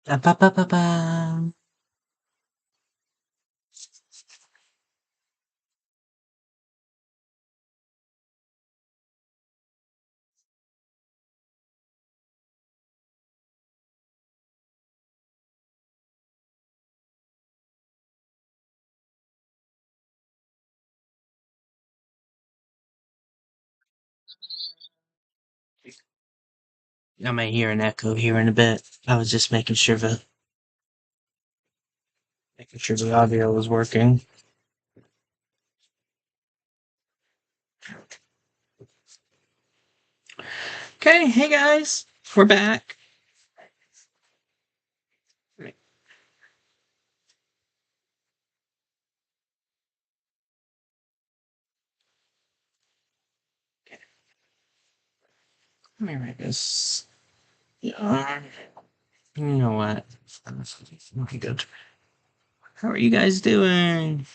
Ba, ba, ba, ba. I may hear an echo here in a bit. I was just making sure the audio was working. Okay, hey guys, we're back. Let me write this. Yeah. You know what? Okay, good. How are you guys doing?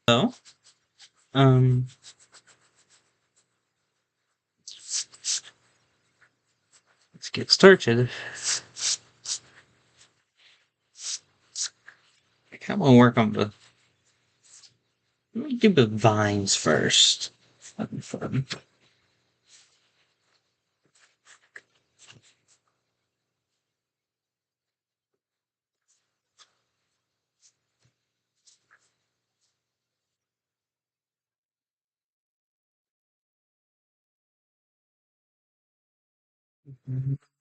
So, um, let's get started. I kind of want to work on let me do the vines first. That'd be fun.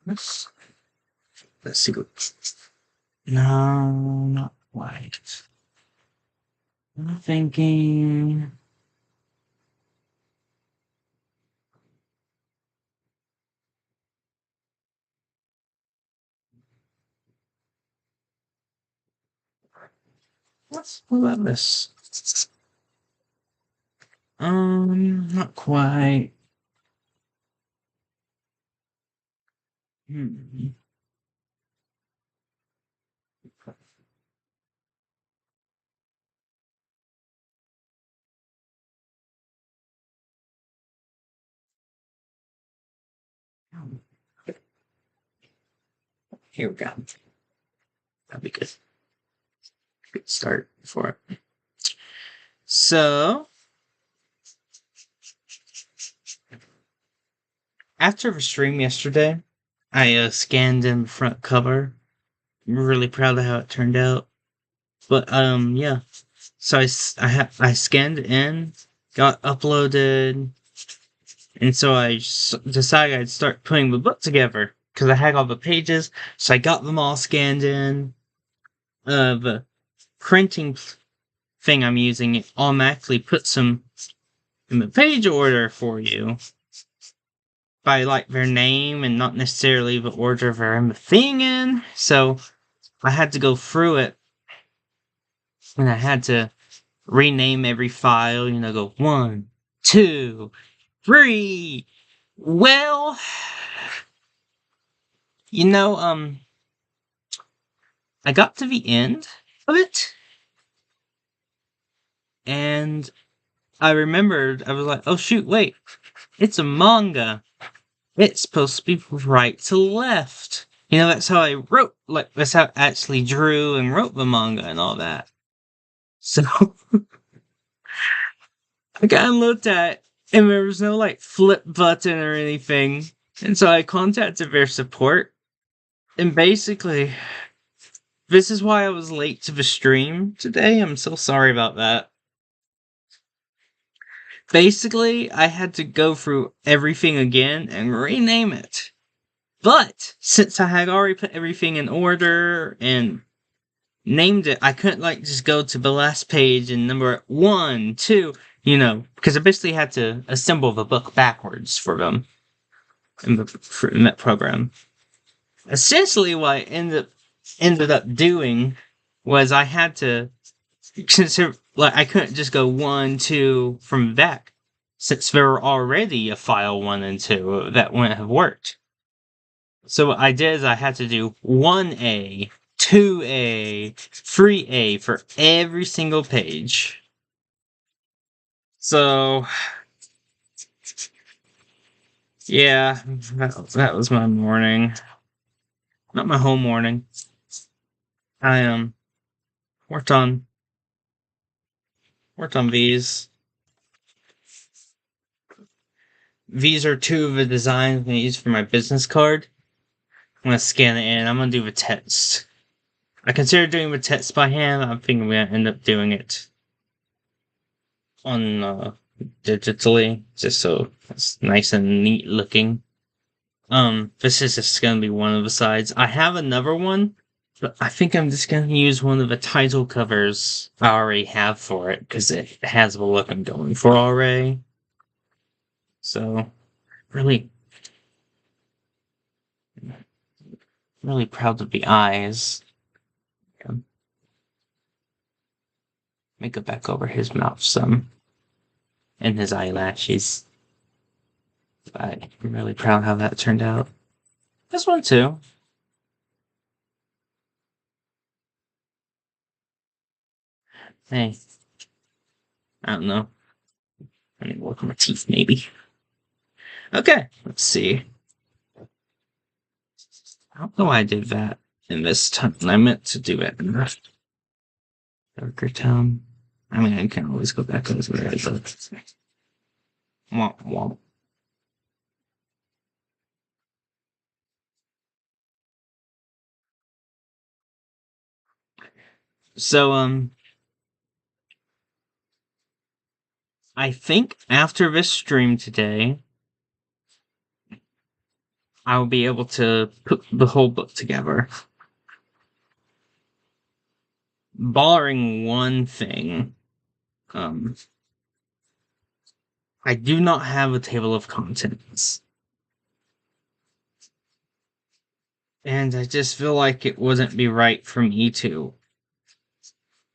Let's, let's see what. No, not quite. I'm thinking. What about this? Not quite. Hmm. Here we go. That'd be good. Good start for it. So, after the stream yesterday, I scanned in the front cover. I'm really proud of how it turned out. But yeah. So I scanned in, got uploaded, and so decided I'd start putting the book together because I had all the pages. So I got them all scanned in. The printing thing I'm using it automatically puts them in the page order for you by like their name and not necessarily the order they're in the thing in. So I had to go through it and I had to rename every file, go 1, 2, 3. Well, you know, um, I got to the end of it and I remembered, I was like, oh shoot, wait, it's a manga. It's supposed to be right to left. That's how I wrote, like, that's how I actually drew and wrote the manga and all that. So, I got and looked at, and there was no, like, flip button or anything. And so I contacted their support, and basically, this is why I was late to the stream today. I'm so sorry about that. Basically, I had to go through everything again and rename it. But, since I had already put everything in order and named it, I couldn't like just go to the last page and number it 1, 2, because I basically had to assemble the book backwards for them in that program. Essentially, what I ended up doing was I had to consider like I couldn't just go 1, 2 from the back since there were already a file 1 and 2 that wouldn't have worked. So what I did is I had to do 1A, 2A, 3A for every single page. So Yeah, that was my morning. Not my whole morning. I worked on worked on V's. These are two of the designs I'm gonna use for my business card. I'm gonna scan it in. I'm gonna do the text. I consider doing the text by hand. I think I'm gonna end up doing it on digitally, just so it's nice and neat looking. This is just gonna be one of the sides. I have another one, but I think I'm just gonna use one of the title covers I already have for it because it has the look I'm going for already. So really, really proud of the eyes. Yeah. Make it back over his mouth some and his eyelashes. But I'm really proud how that turned out. This one too. Hey, I don't know. I need to work on my teeth, maybe. Okay, let's see. I don't know why I did that in this time. I meant to do it in the darker tone. I mean, I can always go back over it, but womp womp. So, I think after this stream today, I'll be able to put the whole book together. Barring one thing, um, I do not have a table of contents. And I just feel like it wouldn't be right for me to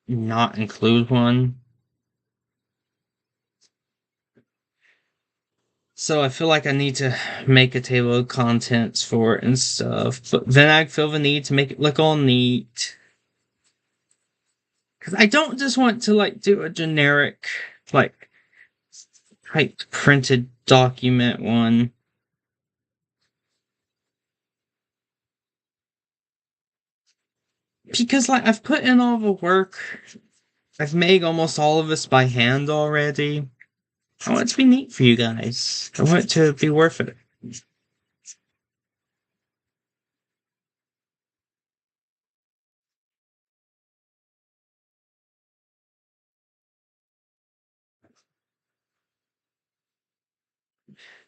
not include one. So I feel like I need to make a table of contents for it and stuff. But then I feel the need to make it look all neat. Because I don't just want to like do a generic, like, typed printed document one. Because like I've put in all the work. I've made almost all of this by hand already. I want it to be neat for you guys. I want it to be worth it.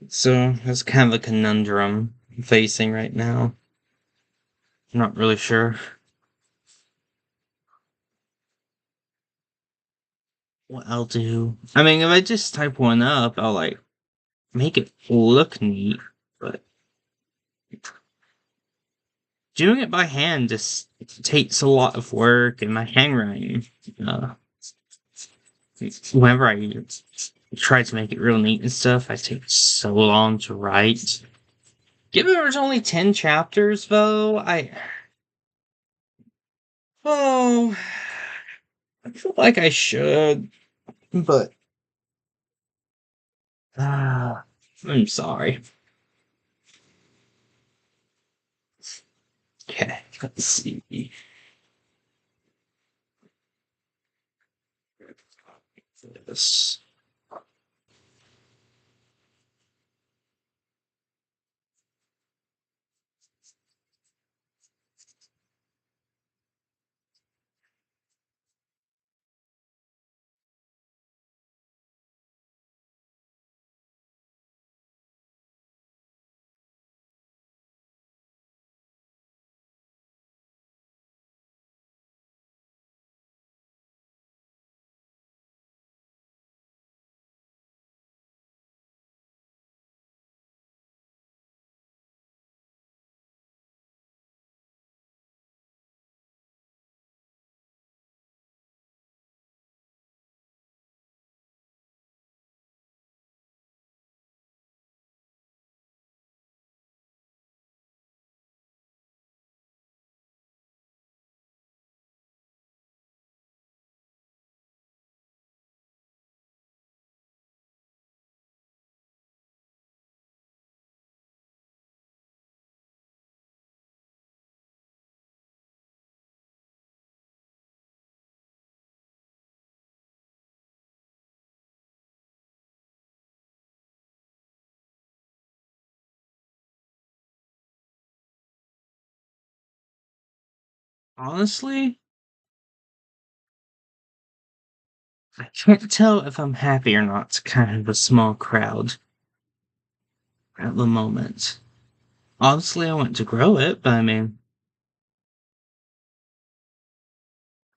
So that's kind of a conundrum I'm facing right now. I'm not really sure what I'll do. I mean, if I just type one up, I'll like make it look neat, but doing it by hand just takes a lot of work, and my handwriting, uh, whenever I try to make it real neat and stuff, I take so long to write. Given there's only 10 chapters, though, oh, I feel like I should, but I'm sorry. Okay, let's see. This. Honestly, I can't tell if I'm happy or not. It's kind of a small crowd at the moment. Honestly, I want to grow it, but I mean,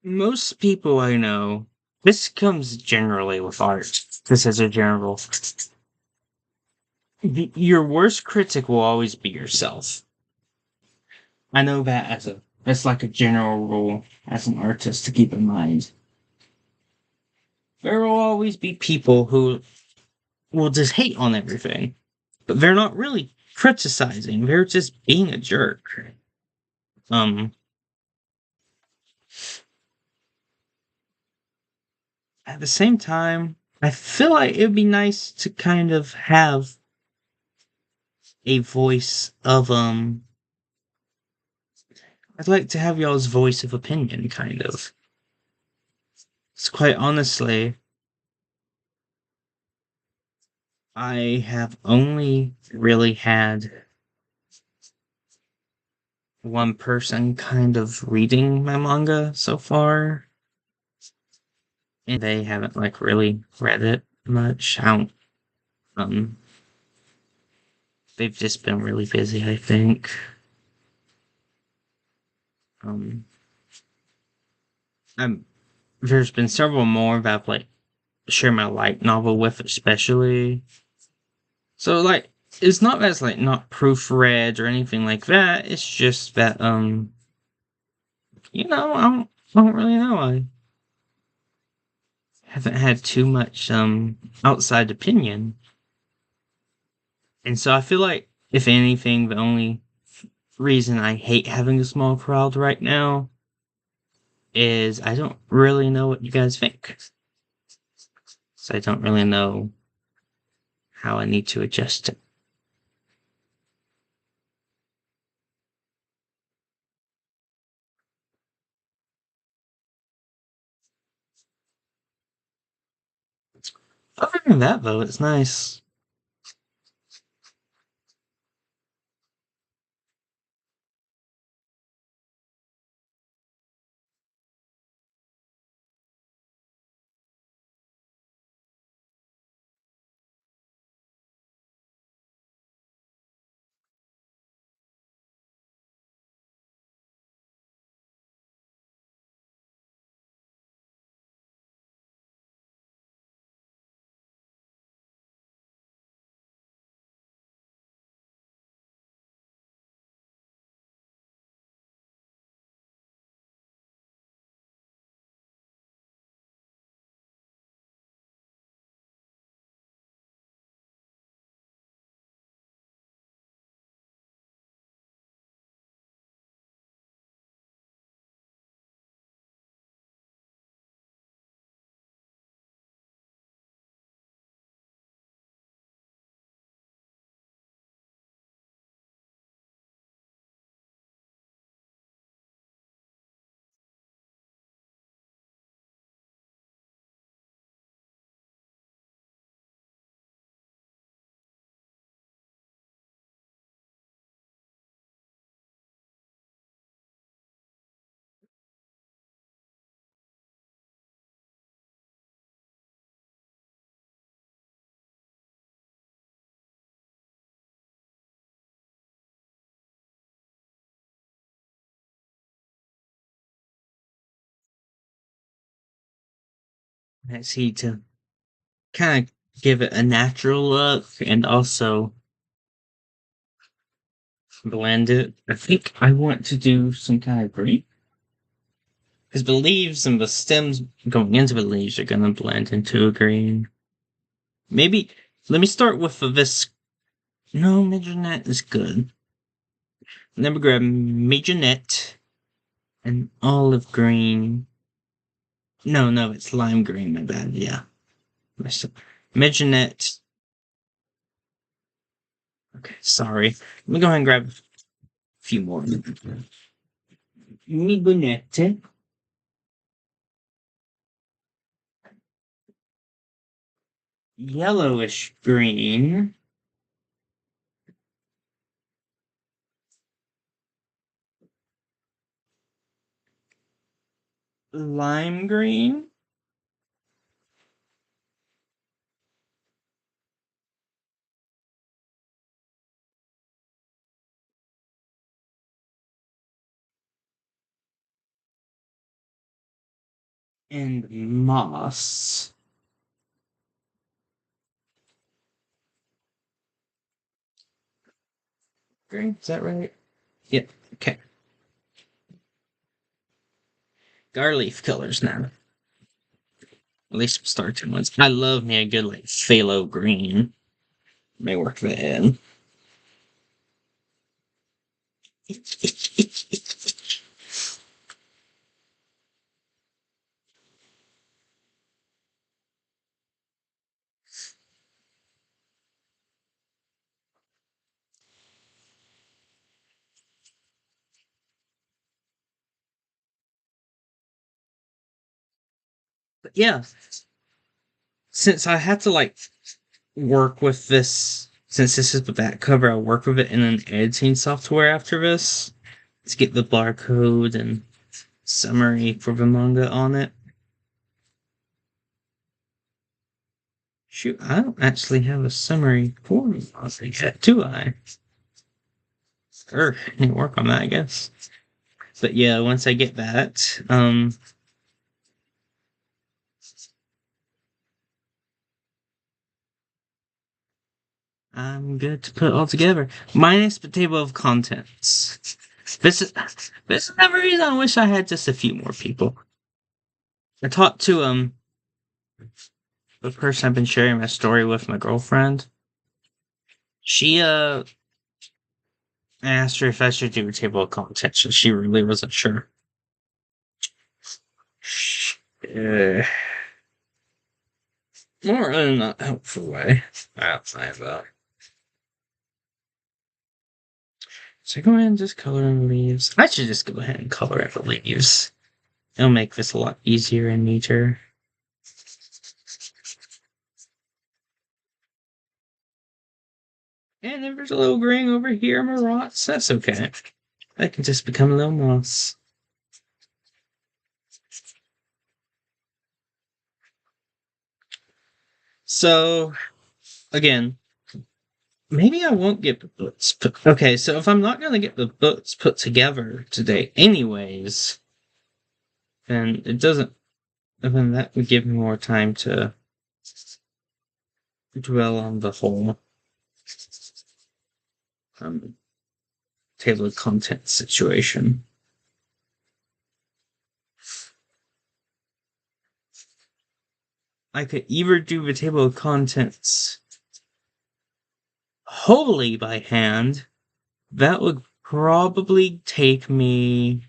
most people I know, this comes generally with art. This is a general. Your worst critic will always be yourself. I know that as like a general rule as an artist to keep in mind. There will always be people who will just hate on everything, but they're not really criticizing. They're just being a jerk. Um, at the same time, I feel like it'd be nice to kind of have a voice of I'd like to have y'all's voice of opinion, kind of. It's quite honestly, I have only really had one person kind of reading my manga so far, and they haven't like really read it much. I don't, um, they've just been really busy, I think. Um, I'm, there's been several more that I've like shared my light novel with, especially. So like, it's not that it's like not proofread or anything like that. It's just that I don't really know. I haven't had too much outside opinion, and so I feel like if anything, the only reason I hate having a small crowd right now is I don't really know what you guys think. So I don't really know how I need to adjust it. Other than that, though, it's nice. I see to kind of give it a natural look and also blend it. I think I want to do some kind of green because the leaves and the stems going into the leaves are going to blend into a green. Maybe let me start with this. No, Midgenet is good. Then we grab Midgenet and olive green. No, it's lime green. My bad. Yeah, Midgenet. Okay, sorry. Let me go ahead and grab a few more. Midgenet, yellowish green, lime green. And moss. Green, is that right? Yep, okay. Got our leaf colors now. At least starting ones. I love me a good like phthalo green. May work that in. But yeah, since I had to like work with this, since this is the back cover, I work with it in an editing software after this to get the barcode and summary for the manga on it. Shoot, I don't actually have a summary for the manga yet, do I? Sure, need to work on that, I guess. But yeah, once I get that, I'm good to put it all together. Minus the table of contents. This is another reason I wish I had just a few more people. I talked to the person I've been sharing my story with, my girlfriend. She asked her if I should do a table of contents, and she really wasn't sure. Uh, More in a helpful way. Outside though. So go ahead and just color in the leaves. I should just go ahead and color in the leaves. It'll make this a lot easier and neater. And if there's a little green over here, Marats, that's okay. That can just become a little moss. So, again, maybe I won't get the books put. Okay, so if I'm not going to get the books put together today, anyways, then it doesn't. Then that would give me more time to dwell on the whole um, table of contents situation. I could either do the table of contents wholly by hand. That would probably take me.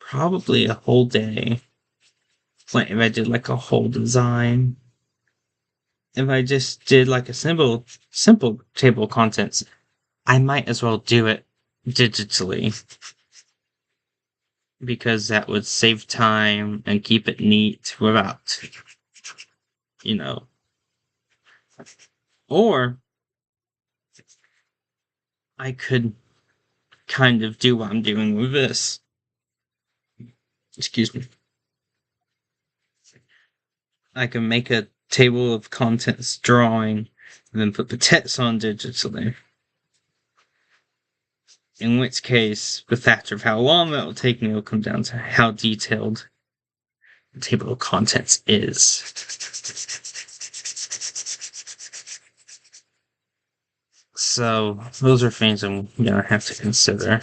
Probably a whole day. Like if I did like a whole design. If I just did like a simple table of contents, I might as well do it digitally. Because that would save time and keep it neat without, you know. Or I could kind of do what I'm doing with this. Excuse me. I can make a table of contents drawing and then put the text on digitally. In which case, the factor of how long that will take me will come down to how detailed the table of contents is. So, those are things I'm gonna have to consider.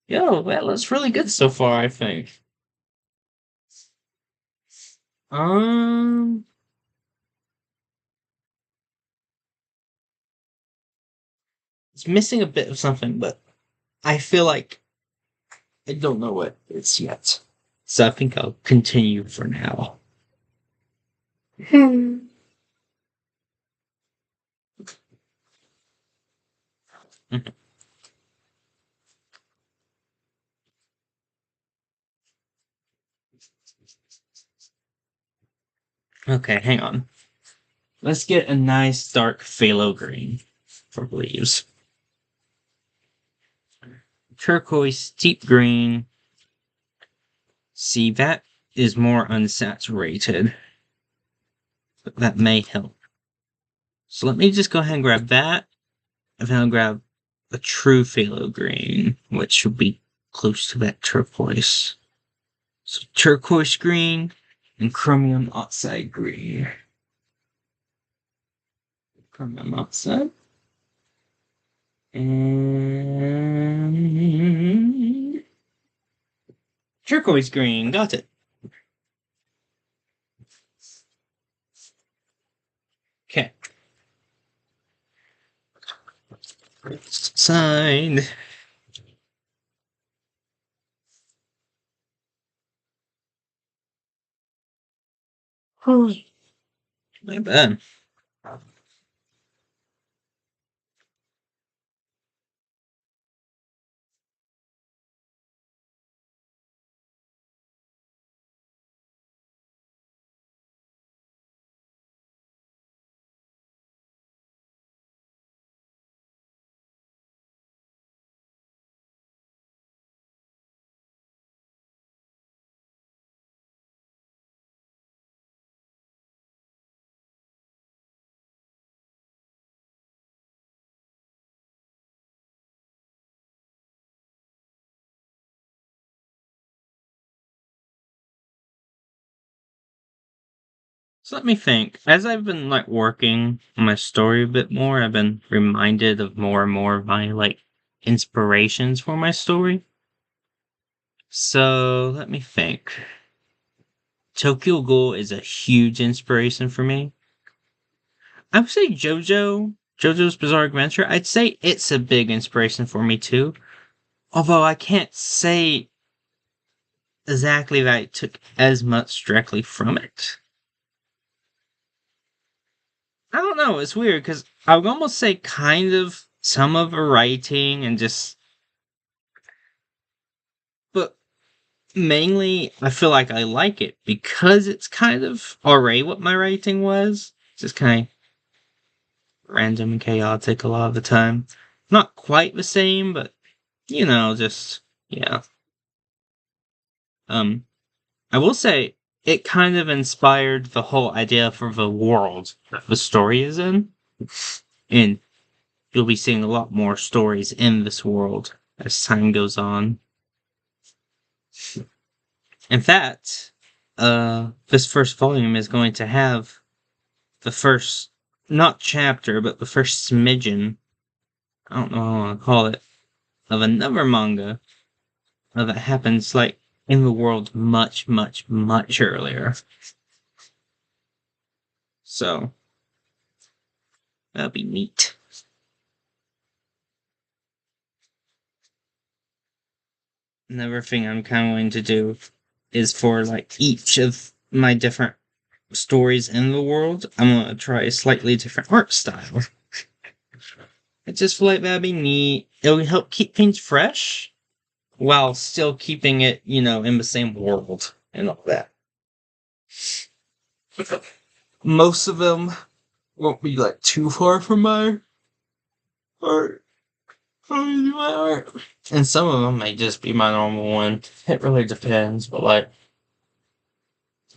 Yo, that looks really good so far, I think. Um, it's missing a bit of something, but I feel like I don't know what it's yet. So I think I'll continue for now. Okay, hang on. Let's get a nice dark phthalo green for leaves. Turquoise, deep green. See, that is more unsaturated. But that may help. So let me just go ahead and grab that. And then I'll grab a true phthalo green, which should be close to that turquoise. So turquoise green and chromium oxide green. Chromium oxide. And turquoise green. Got it. Okay. Signed. My bad. So let me think. As I've been working on my story a bit more, I've been reminded of more and more of my inspirations for my story. So let me think. Tokyo Ghoul is a huge inspiration for me. I would say JoJo's Bizarre Adventure. I'd say it's a big inspiration for me too. Although I can't say exactly that I took as much directly from it. I don't know. It's weird because I would almost say kind of some of the writing and just, but mainly I feel like I like it because it's kind of already what my writing was. Just kind of random and chaotic a lot of the time. Not quite the same, but just yeah. Um, I will say it kind of inspired the whole idea for the world that the story is in, and you'll be seeing a lot more stories in this world as time goes on. In fact, this first volume is going to have the first, not chapter, but the first smidgen, I don't know how I want to call it, of another manga that happens, in the world much, much, much earlier. So, that'll be neat. Another thing I'm kind of going to do is for, each of my different stories in the world, I'm going to try a slightly different art style. I just feel like that'd be neat. It'll help keep things fresh while still keeping it, in the same world and all that. Most of them won't be too far from my art, And some of them may just be my normal one. It really depends, but like,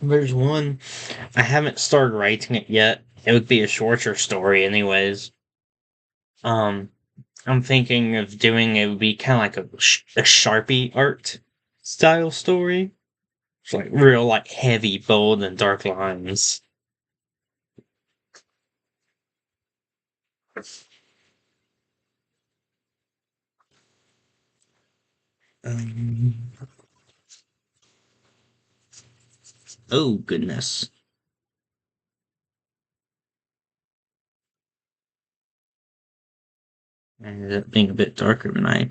there's one I haven't started writing it yet. It would be a shorter story, anyways. Um, I'm thinking of doing it would be kind of like a Sharpie art style story. It's like real, like heavy, bold, and dark lines. Um, oh goodness. I ended up being a bit darker than I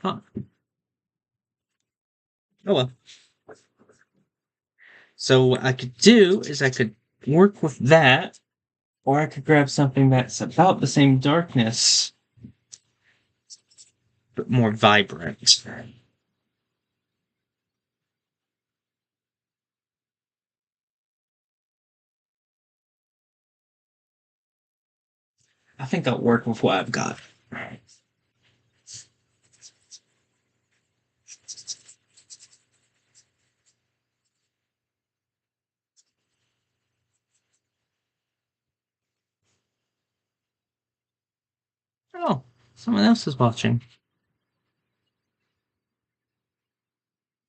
thought. Oh well. So what I could do is I could work with that, or I could grab something that's about the same darkness, but more vibrant. I think I'll work with what I've got. Oh, someone else is watching.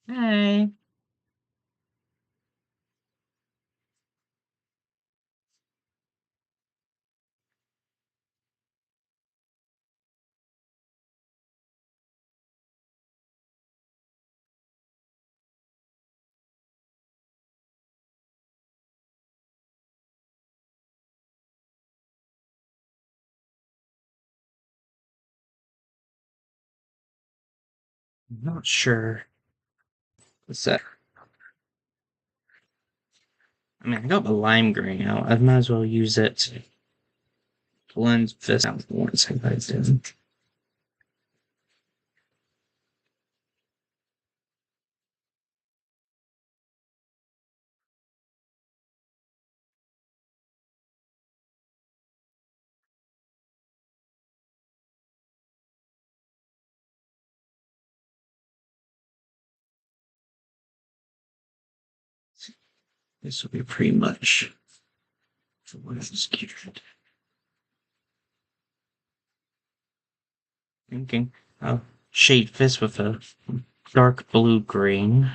Hey. I'm not sure. What's that? I mean, I got the lime green out. I might as well use it to blend this out once I did. This will be pretty much what is cured. Thinking I'll shade this with a dark blue green.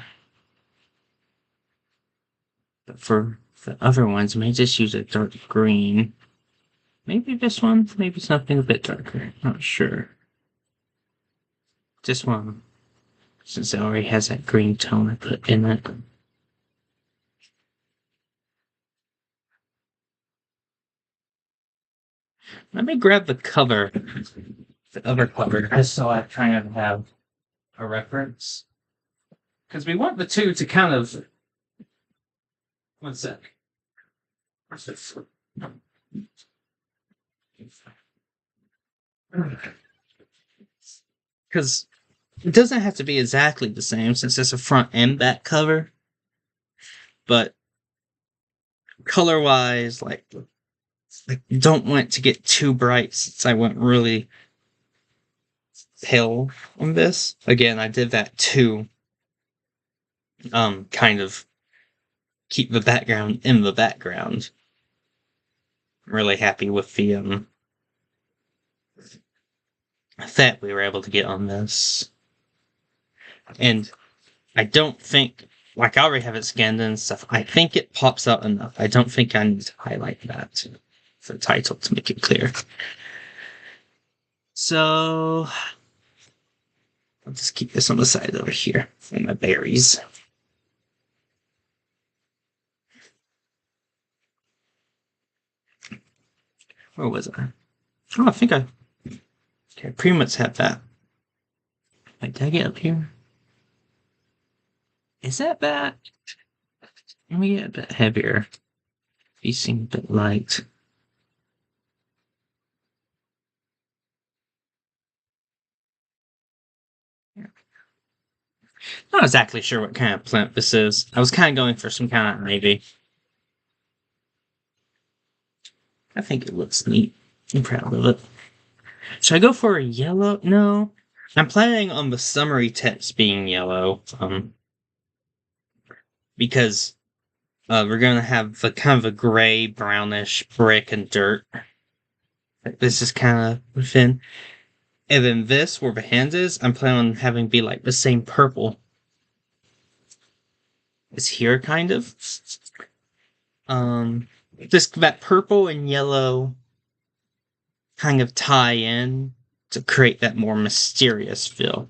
But for the other ones, I may just use a dark green. Maybe this one, maybe something a bit darker. Not sure. This one, since it already has that green tone I put in it. Let me grab the cover, the other cover, just so I kind of have a reference. Because we want the two to kind of. One sec. Because it doesn't have to be exactly the same since it's a front and back cover, but color wise, like I don't want to get too bright since I went really pale on this. Again, I did that to kind of keep the background in the background. I'm really happy with the that we were able to get on this. And I don't think, like I already have it scanned and stuff, I think it pops out enough. I don't think I need to highlight that for the title to make it clear. So I'll just keep this on the side over here for my berries. Where was I? Oh, I think I pretty much have that. Wait, did I get up here? Is that bad? Let me get a bit heavier. These seem a bit light. Not exactly sure what kind of plant this is. I was kind of going for some kind of ivy. I think it looks neat. I'm proud of it. Should I go for a yellow? No. I'm planning on the summary text being yellow. Because we're gonna have the kind of a gray, brownish brick and dirt. This is kind of within. And then this, where the hand is, I'm planning on having be like the same purple as here, kind of. Um, just that purple and yellow kind of tie in to create that more mysterious feel,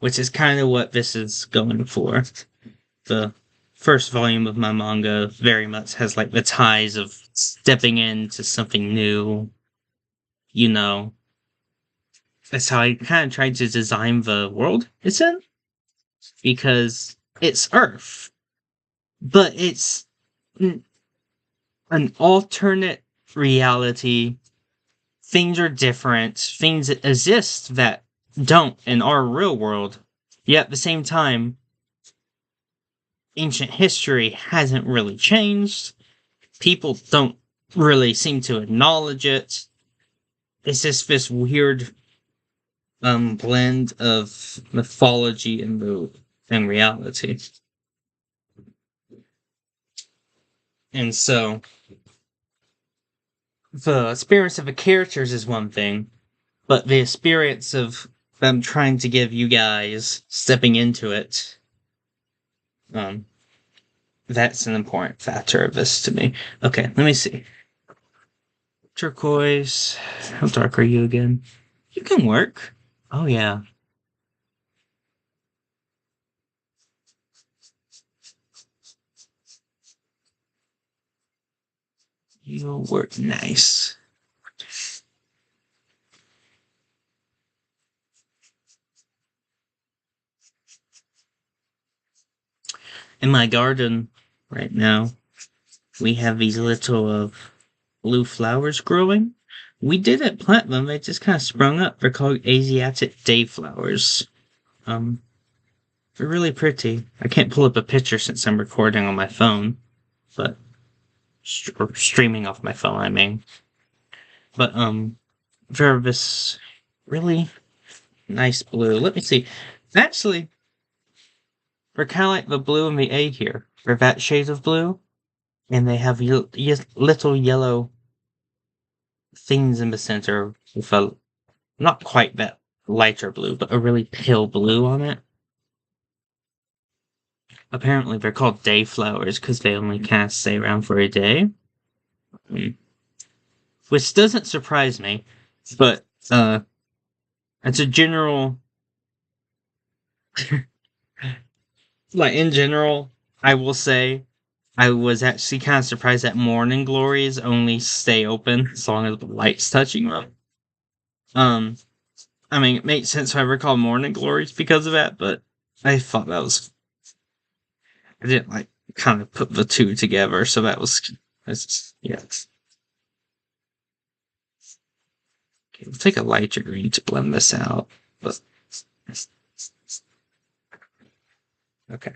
which is kind of what this is going for. The first volume of my manga very much has like the ties of stepping into something new. You know, that's how I kind of tried to design the world it's in, because it's Earth, but it's an alternate reality. Things are different. Things exist that don't in our real world. Yet at the same time, ancient history hasn't really changed. People don't really seem to acknowledge it. It's just this weird blend of mythology and reality. And so the experience of the characters is one thing, but the experience of them trying to give you guys stepping into it, that's an important factor of this to me. Okay, let me see. Turquoise. How dark are you again? You can work. Oh, yeah. You'll work nice. In my garden right now, we have these little blue flowers growing. We didn't plant them, they just kind of sprung up. They're called Asiatic day flowers. Um, they're really pretty. I can't pull up a picture since I'm recording on my phone, but or streaming off my phone, I mean. But they're this really nice blue. Let me see. Actually, they're kind of like the blue in the A here. They're that shade of blue, and they have little yellow things in the center with a not quite that lighter blue, but a really pale blue on it. Apparently, they're called day flowers because they only kind of stay around for a day. Which doesn't surprise me, but it's a general. Like, in general, I will say I was actually kind of surprised that morning glories only stay open as long as the light's touching them. Um, I mean, it makes sense if I recall morning glories because of that, but I thought that was. I didn't like kind of put the two together, so that's yeah. Okay, we'll take a lighter green to blend this out, but okay.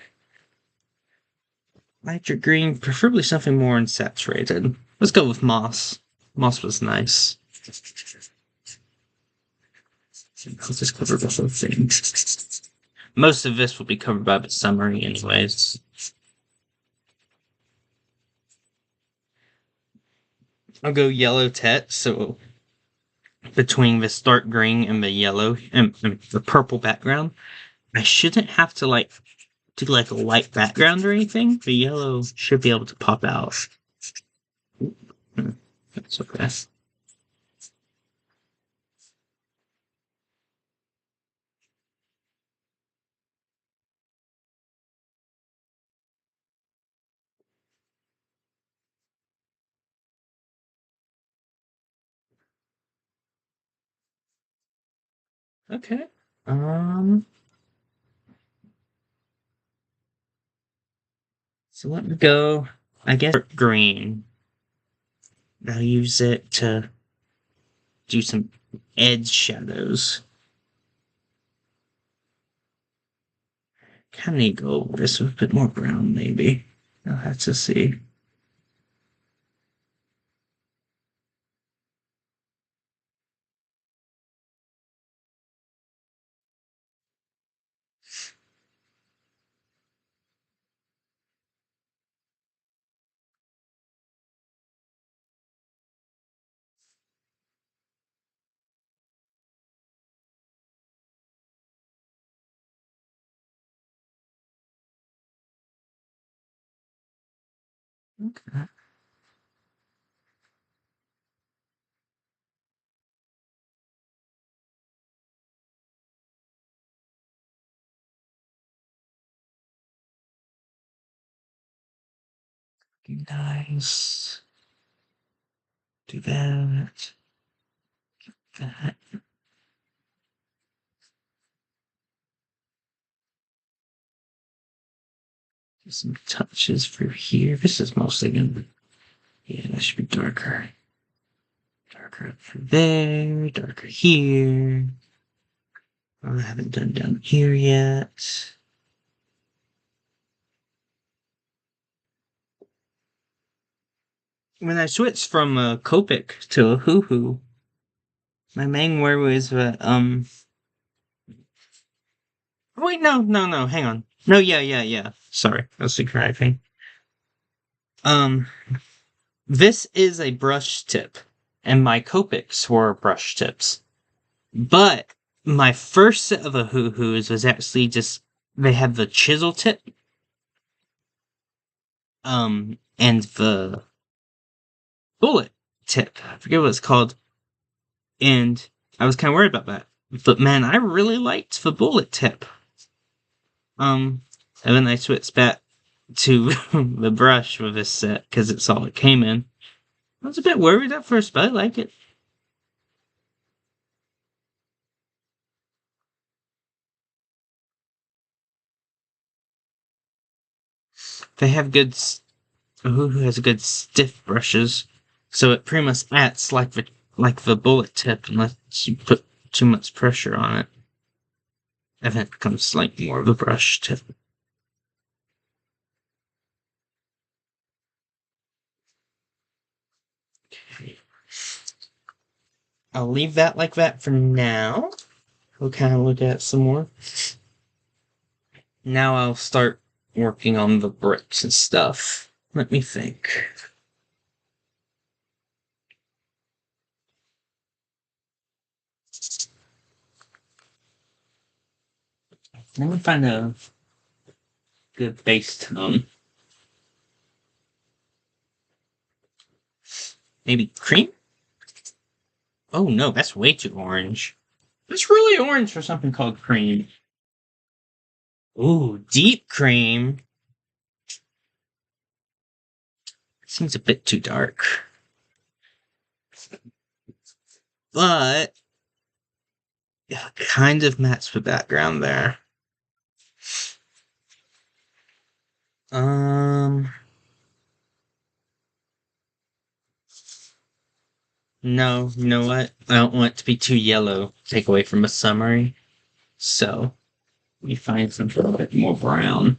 Lighter green, preferably something more unsaturated. Let's go with moss. Moss was nice. I'll just cover the whole thing. Most of this will be covered by the summary anyways. I'll go yellow tet, so between this dark green and the yellow and the purple background, I shouldn't have to do like a white background or anything. The yellow should be able to pop out. That's okay. Okay. So let me go. I guess green. I'll use it to do some edge shadows. Kind of need to go over this with a bit more brown, maybe. I'll have to see. Okay. Nice. Do that. That. Do some touches for here. This is mostly gonna. Yeah, that should be darker. Darker up for there. Darker here. Oh, I haven't done down here yet. When I switched from a Copic to a Hoo Hoo, my main word was wait, no, hang on. No, yeah. Sorry, I was driving. Um, this is a brush tip, and my Copics were brush tips. But my first set of a Hoo Hoos was actually just they have the chisel tip, and the bullet tip. I forget what it's called, and I was kind of worried about that. But man, I really liked the bullet tip. Um, and then I switched back to the brush with this set because it's all it came in. I was a bit worried at first, but I like it. They have good. Who has good stiff brushes, so it pretty much acts like the bullet tip unless you put too much pressure on it, and then it becomes like more of a brush tip. Okay. I'll leave that like that for now. We'll kind of look at some more. Now I'll start working on the bricks and stuff. Let me think. Let me find a good base tone. Maybe cream? Oh no, that's way too orange. That's really orange for something called cream. Ooh, deep cream. Seems a bit too dark. But yeah, kind of match the background there. Um no, you know what? I don't want it to be too yellow. Take away from the summary. So we find something a bit more brown.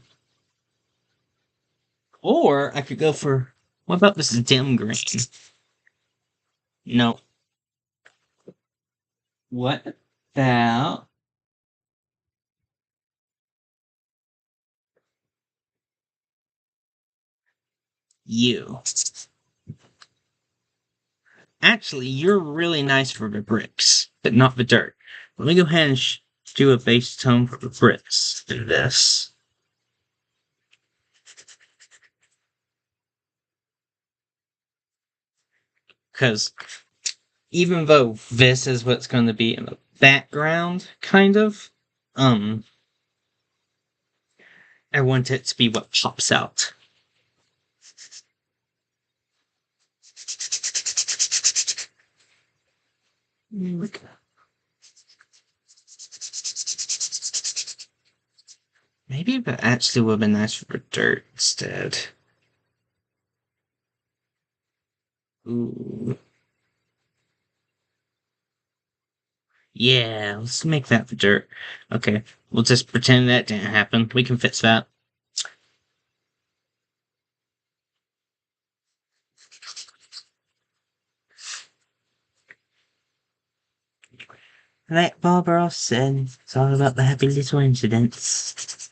Or I could go for what about this dim green? No. What about you? Actually, you're really nice for the bricks, but not the dirt. Let me go ahead and do a base tone for the bricks. Do this. Because even though this is what's going to be in the background, kind of, um, I want it to be what pops out. Maybe that actually would have been nice for dirt instead. Ooh. Yeah, let's make that for dirt. Okay, we'll just pretend that didn't happen. We can fix that. Like Barbara Ross said, it's all about the happy little incidents.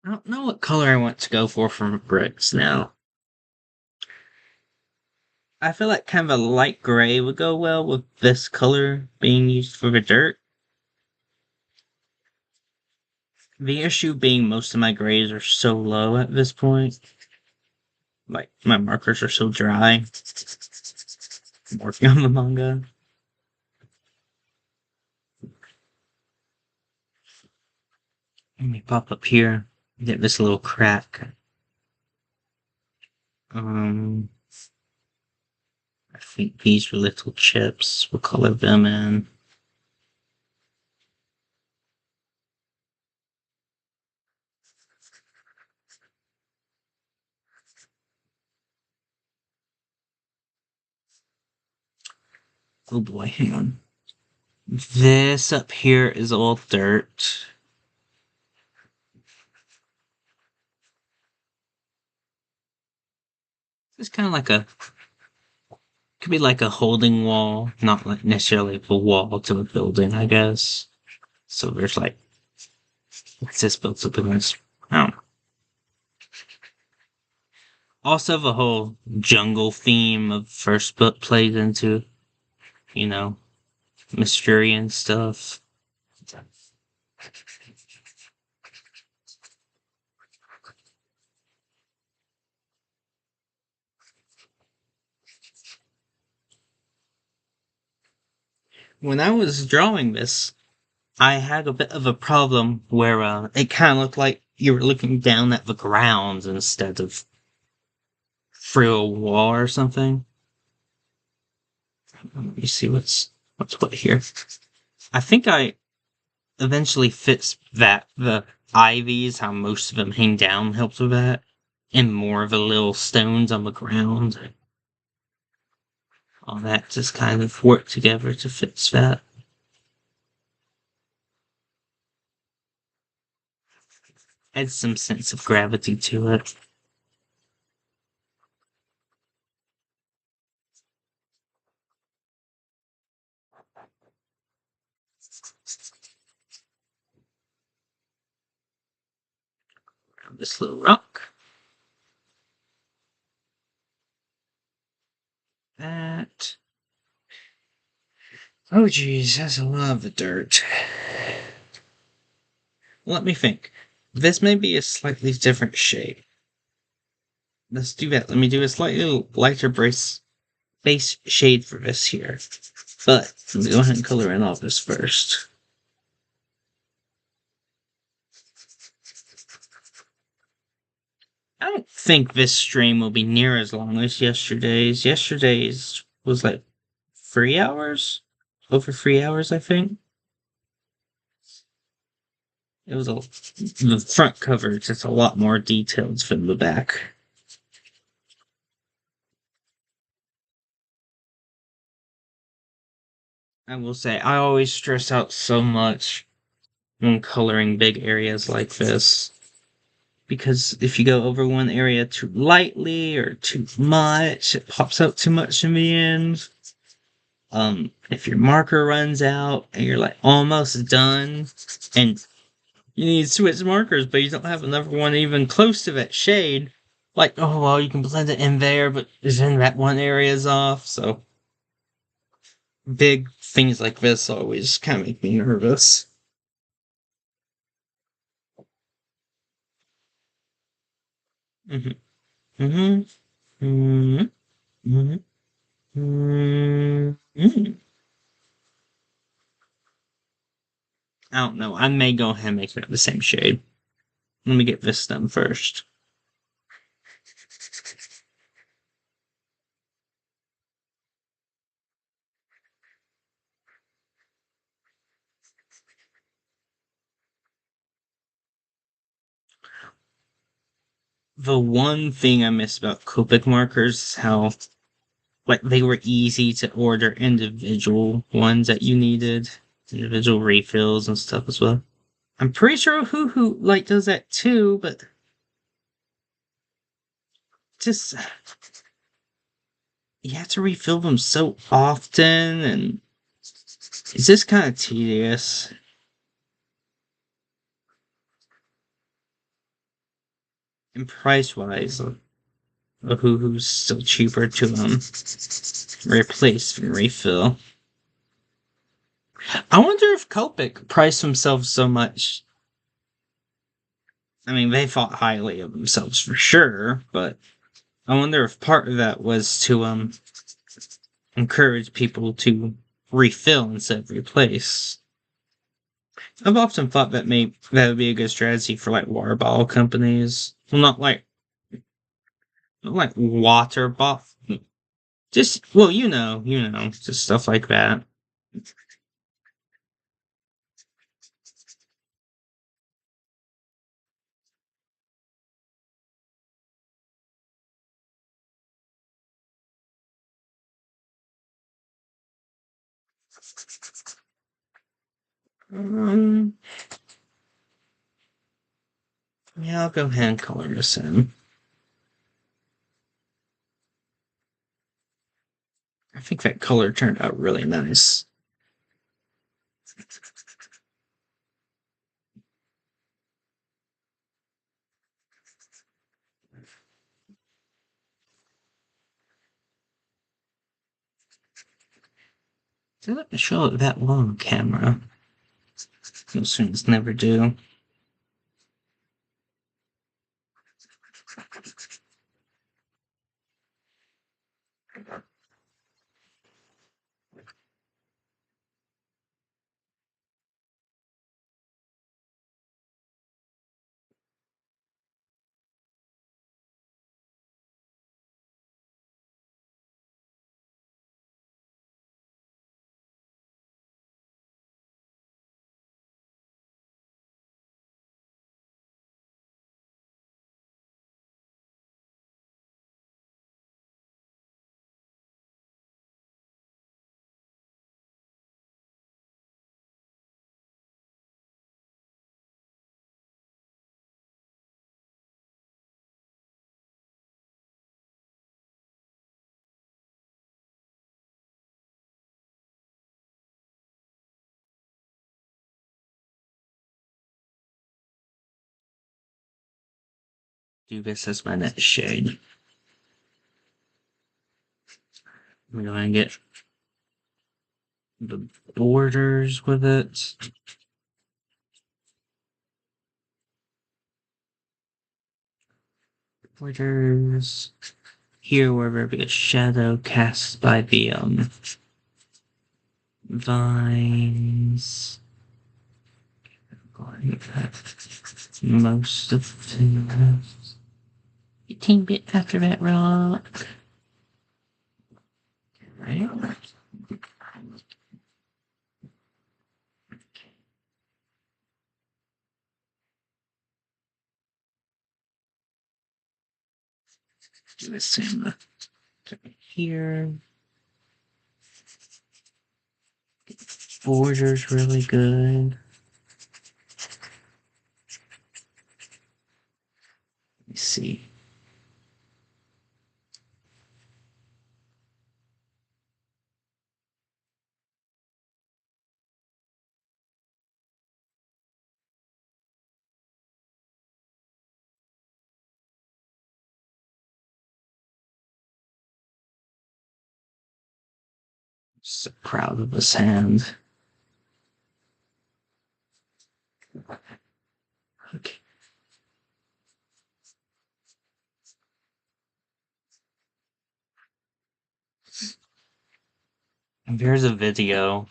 I don't know what color I want to go for bricks now. I feel like kind of a light gray would go well with this color being used for the dirt. The issue being most of my grays are so low at this point. Like, my markers are so dry. I'm working on the manga. Let me pop up here. Get this little crack. I think these are little chips. We'll color them in. Oh boy, hang on. This up here is all dirt. It's kind of like could be like a holding wall, not like necessarily a wall to a building, I guess. So there's like, what's this built up against? I don't know. Also, the whole jungle theme of first book plays into, you know, mystery and stuff. When I was drawing this, I had a bit of a problem where it kind of looked like you were looking down at the ground instead of through a wall or something. Let me see what's what here. I think I eventually fixed that. The ivies, how most of them hang down, helps with that, and more of the little stones on the ground. All that just kind of worked together to fix that. Adds some sense of gravity to it. Around this little rock. That. Oh geez, that's a lot of the dirt. Let me think. This may be a slightly different shade. Let's do that. Let me do a slightly lighter base shade for this here. But let me go ahead and color in all this first. I don't think this stream will be near as long as yesterday's. Yesterday's was like 3 hours? Over 3 hours, I think. It was the front cover is just a lot more detailed than the back. I will say, I always stress out so much when coloring big areas like this. Because if you go over one area too lightly or too much, it pops out too much in the end. If your marker runs out and you're like almost done, and you need to switch markers, but you don't have another one even close to that shade, like, oh well, you can blend it in there, but then that one area is off, so big things like this always kind of make me nervous. Mm-hmm. Mm-hmm. Mm-hmm. Mm-hmm. Mm-hmm. I don't know. I may go ahead and make it the same shade. Let me get this done first. The one thing I miss about Copic markers is how like they were easy to order individual ones that you needed, individual refills and stuff as well. I'm pretty sure Hoo like does that too, but just you have to refill them so often, and it's just kind of tedious. And price wise, Hoo's still cheaper to replace and refill. I wonder if Copic priced themselves so much. I mean, they thought highly of themselves for sure, but I wonder if part of that was to encourage people to refill instead of replace. I've often thought that that would be a good strategy for like water bottle companies. Well, not like water bottle. Just well, just stuff like that. Um, yeah, I'll go ahead and color this in. I think that color turned out really nice. Did it show it that well on camera? Those things never do. Do this as my next shade. I'm going to get the borders with it. Borders here where there be a shadow cast by the vines. Like that. Most of the 18-bit after that rock. Right? Do the same here. Border's really good. Let me see. So proud of this hand. Okay. And there's a video.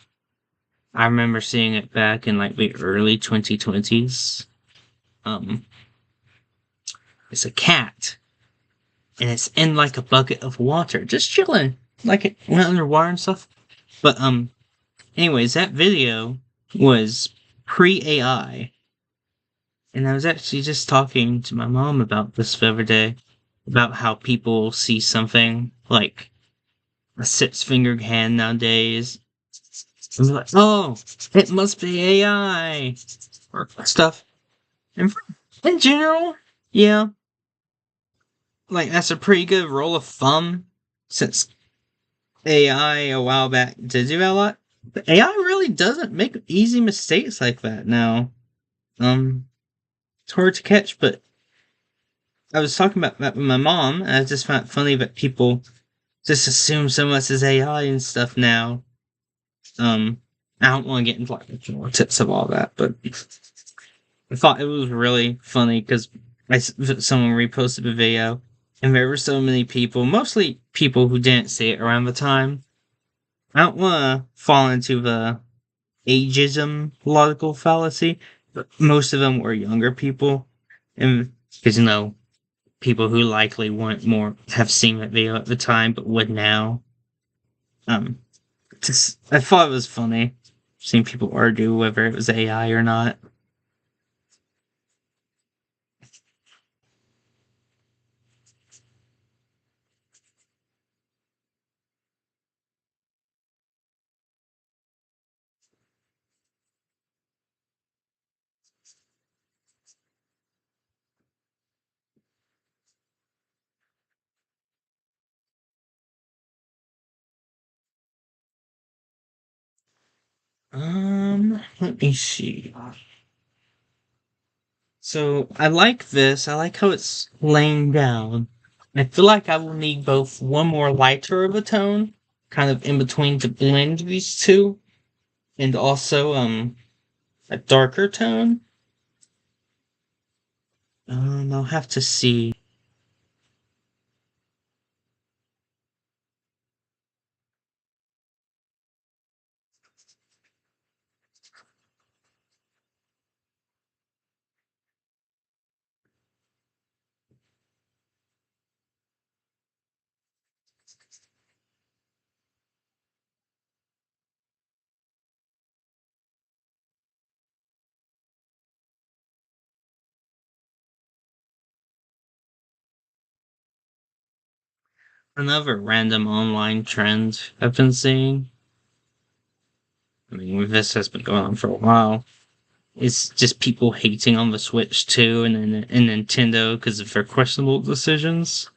I remember seeing it back in like the early 2020s. It's a cat, and it's in like a bucket of water, just chilling, like it went underwater and stuff. But anyways, that video was pre-AI, and I was actually just talking to my mom about this the other day, about how people see something like a six-fingered hand nowadays. And be like, oh, it must be AI or stuff. And in general, yeah, like that's a pretty good rule of thumb since AI a while back did do a lot. But AI really doesn't make easy mistakes like that now. It's hard to catch, but I was talking about that with my mom, and I just found it funny that people just assume so much is AI and stuff now. Um, I don't want to get into like the tips of all that, but I thought it was really funny because someone reposted the video, and there were so many people, mostly people who didn't see it around the time. I don't want to fall into the ageism logical fallacy, but most of them were younger people, and because people who likely weren't more have seen that video at the time but would now. Um, just I thought it was funny seeing people argue whether it was AI or not. Let me see. So I like this. I like how it's laying down. I feel like I will need both one more lighter of a tone, kind of in between to blend these two, and also a darker tone. I'll have to see. Another random online trend I've been seeing. I mean, this has been going on for a while. It's just people hating on the Switch 2 and Nintendo because of their questionable decisions.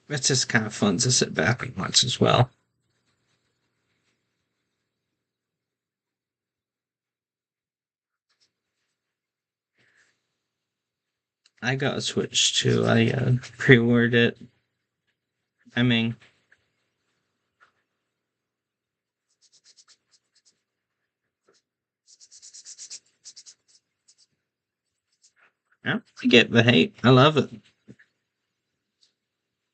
It's just kind of fun to sit back and watch as well. I got a Switch too. I pre-ordered it. I mean, I get the hate. I love it.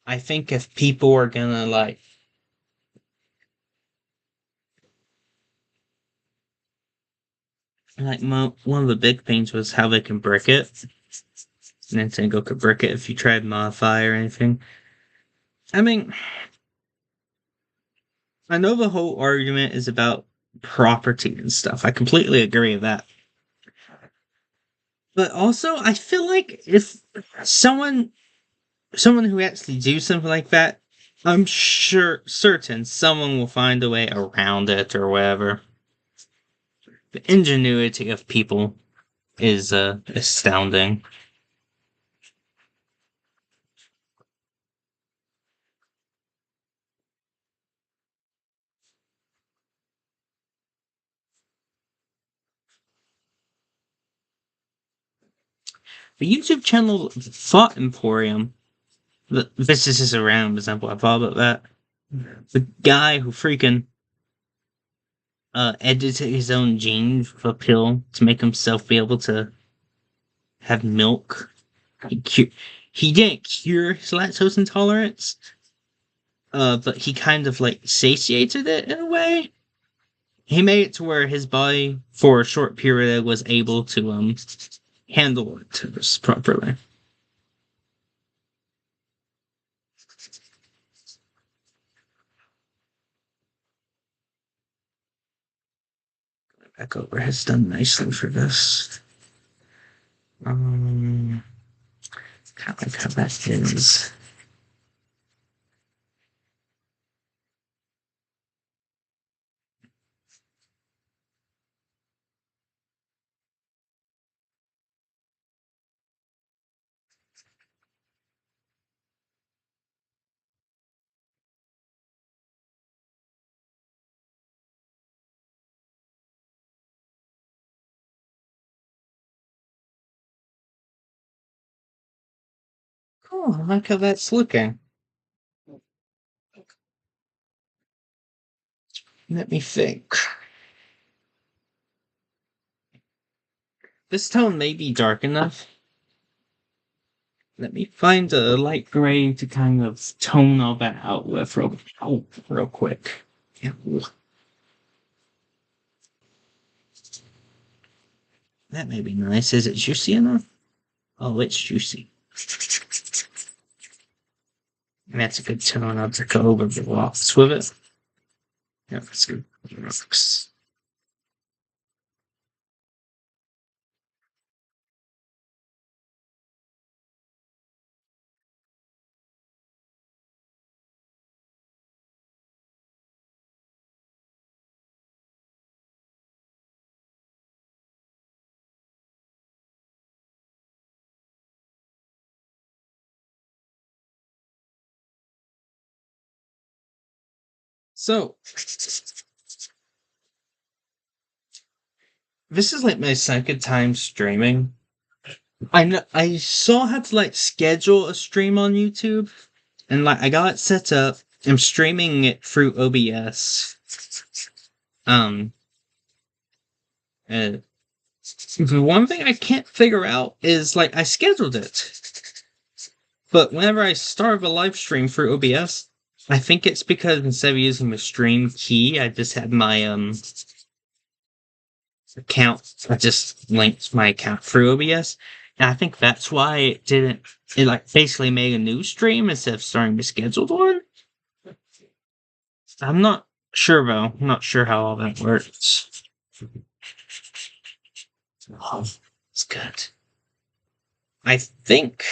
I think if people are gonna one of the big pains was how they can brick it. Nintendo could brick it if you tried modify or anything. I mean, I know the whole argument is about property and stuff. I completely agree with that. But also, I feel like if someone someone who actually do something like that, I'm certain someone will find a way around it or whatever. The ingenuity of people is astounding. The YouTube channel Thought Emporium. This is just a random example. I thought about that. The guy who freaking edited his own gene for a pill to make himself be able to have milk. He he didn't cure his lactose intolerance, but he kind of like satiated it in a way. He made it to where his body, for a short period, was able to handle it properly. Back over has done nicely for this. Um, kind of like how that is. Oh, I like how that's looking. Let me think. This tone may be dark enough. Let me find a light gray to kind of tone all that out with real quick. Yeah. That may be nice. Is it juicy enough? Oh, it's juicy. That's a good tone. I'll just go over the rocks with it. Yeah, that's good. Rocks. So, this is like my second time streaming. I know I saw how to like schedule a stream on YouTube, and like I got it set up. I'm streaming it through OBS. Um, uh, the one thing I can't figure out is like I scheduled it, but whenever I start a live stream through OBS, I think it's because instead of using the stream key, I just had my account. I just linked my account through OBS, and I think that's why it didn't. It like basically made a new stream instead of starting the scheduled one. I'm not sure though. I'm not sure how all that works. Oh, it's good. I think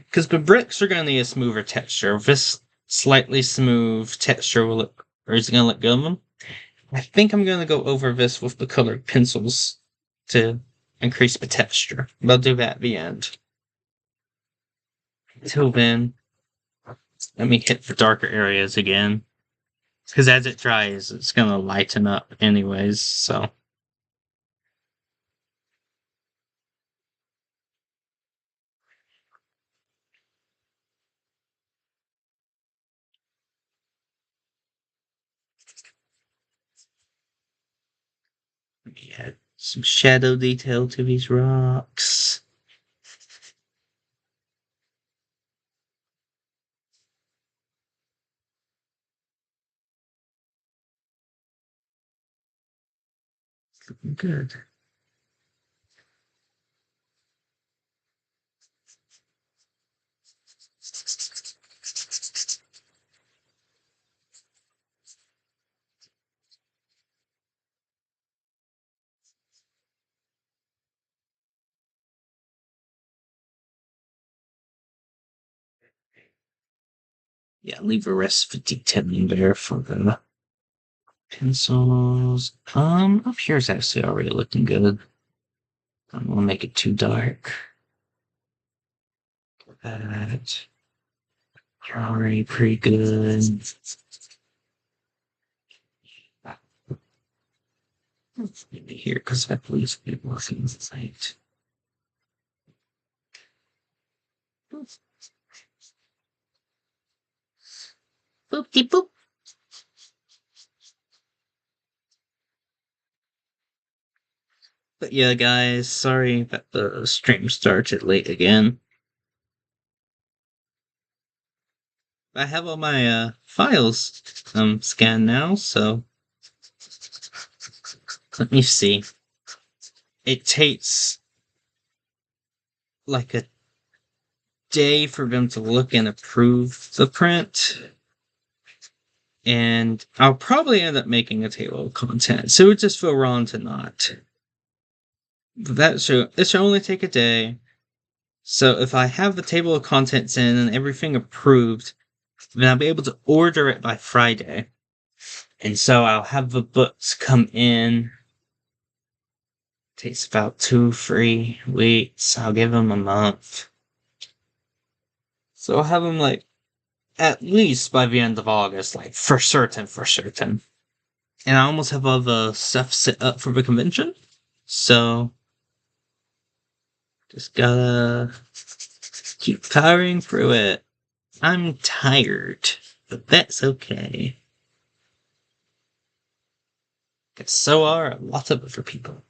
because the bricks are going to need a smoother texture. This slightly smooth texture will look, or is it going to look good on them? I think I'm going to go over this with the colored pencils to increase the texture. But I'll do that at the end. Until then, let me hit the darker areas again. Because as it dries, it's going to lighten up anyways, so. Let me add some shadow detail to these rocks. Looking good. Yeah, leave the rest for detailing there for the pencils. Up here is actually already looking good. I don't want to make it too dark. That. You're already pretty good. Maybe here, because I believe it was inside. Boop de boop. But yeah, guys, sorry that the stream started late again. I have all my files scanned now, so let me see. It takes like a day for them to look and approve the print. And I'll probably end up making a table of contents. So it would just feel wrong to not. It should only take a day. So if I have the table of contents in and everything approved, then I'll be able to order it by Friday. And so I'll have the books come in. It takes about 2-3 weeks. I'll give them a month. So I'll have them like at least by the end of August, like for certain. And I almost have all the stuff set up for the convention. So just gotta Keep powering through it. I'm tired, but that's okay. 'Cause so are a lot of other people.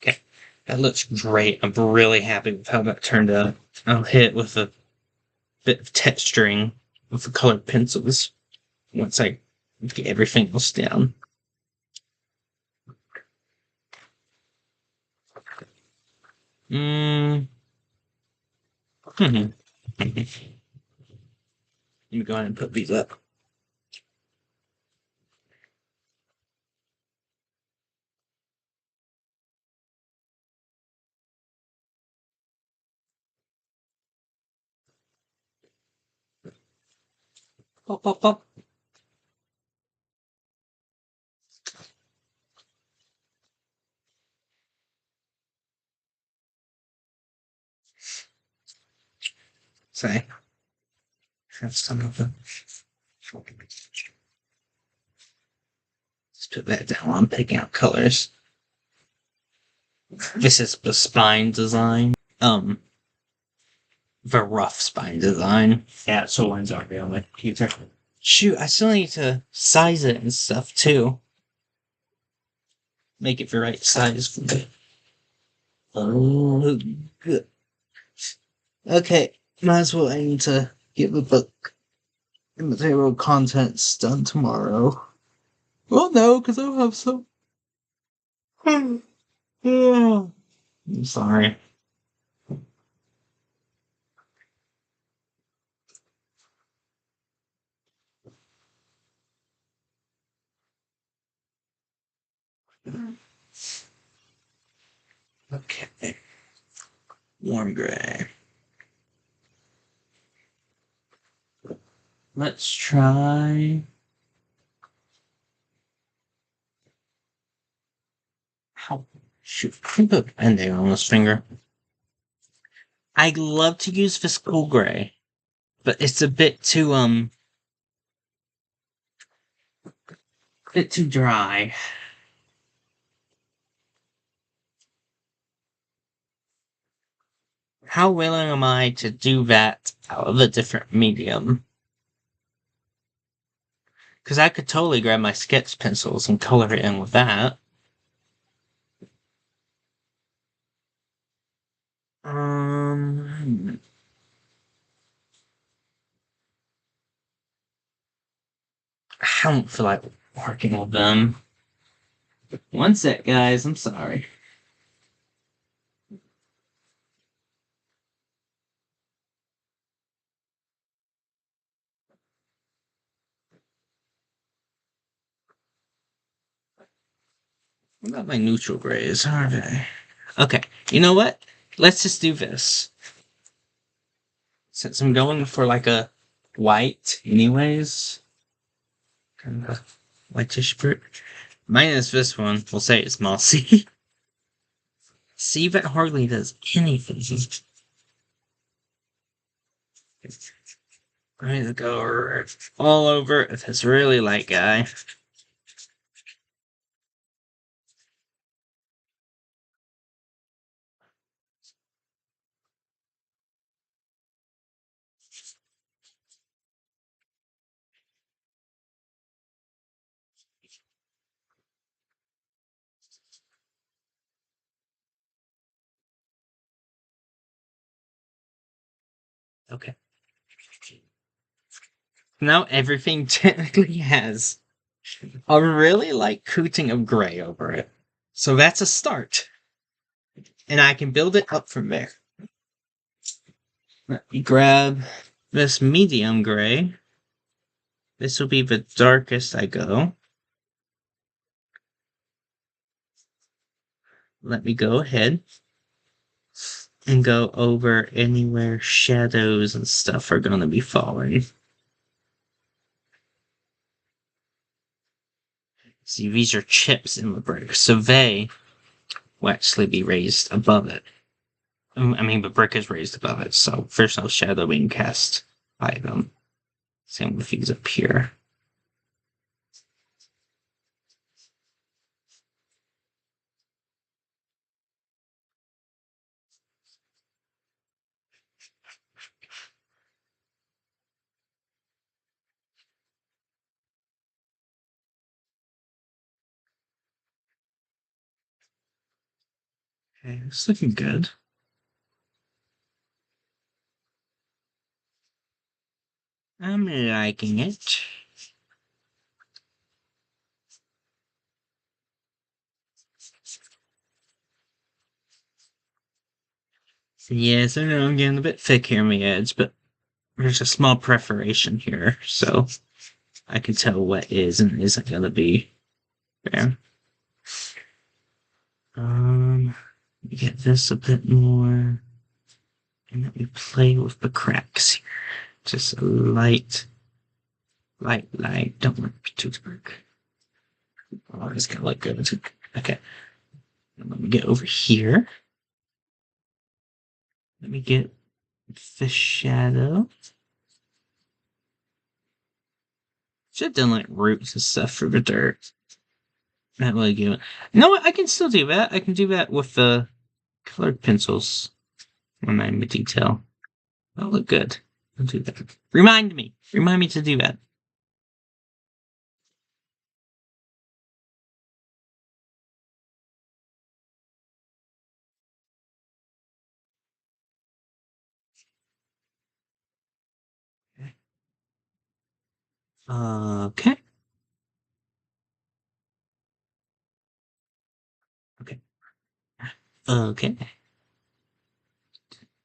Okay, that looks great. I'm really happy with how that turned out. I'll hit with a bit of texturing with the colored pencils once I get everything else down. Mm. Let me go ahead and put these up. Pop, pop, pop. Say, have some of them. Let's put that down while I'm picking out colors. This is the spine design. The rough spine design. Yeah, so one's already on my computer. Shoot, I still need to size it and stuff too. Make it the right size for me. Oh, good. Okay, might as well aim to get the book and material contents done tomorrow. Well, no, because I'll have some. Yeah. I'm sorry. Okay. Warm gray. Let's try. How? Shoot, I put a band-aid on this finger. I'd love to use this cool gray, but it's a bit too dry. How willing am I to do that out of a different medium? Because I could totally grab my sketch pencils and color it in with that. Um, I don't feel like working with them. One sec, guys. I'm sorry. What about my neutral grays? Are they? Okay, you know what? Let's just do this. Since I'm going for like a white, anyways. Kind of whitish brick. Minus this one. We'll say it's mossy. See, that hardly does anything. I'm gonna go all over with this really light guy. Okay. Now everything technically has a really light coating of gray over it. So that's a start. And I can build it up from there. Let me grab this medium gray. This will be the darkest I go. Let me go ahead and go over anywhere shadows and stuff are going to be falling. See, these are chips in the brick, so they will actually be raised above it. I mean, the brick is raised above it, so there's no shadow being cast by them. Same with these up here. Okay, it's looking good. I'm liking it. Yes, I know I'm getting a bit thick here on the edge, but there's a small perforation here, so I can tell what is and isn't gonna be there. Get this a bit more, and let me play with the cracks here. Just a light. Don't want it too dark. Oh, it's gonna look good. Okay. Let me get over here. Let me get the shadow. Should have done like roots and stuff for the dirt. Not really good. You know what? I can still do that. I can do that with the colored pencils. Remind me detail. That'll look good. I'll do that. Remind me. Remind me to do that. Okay. Okay. Okay.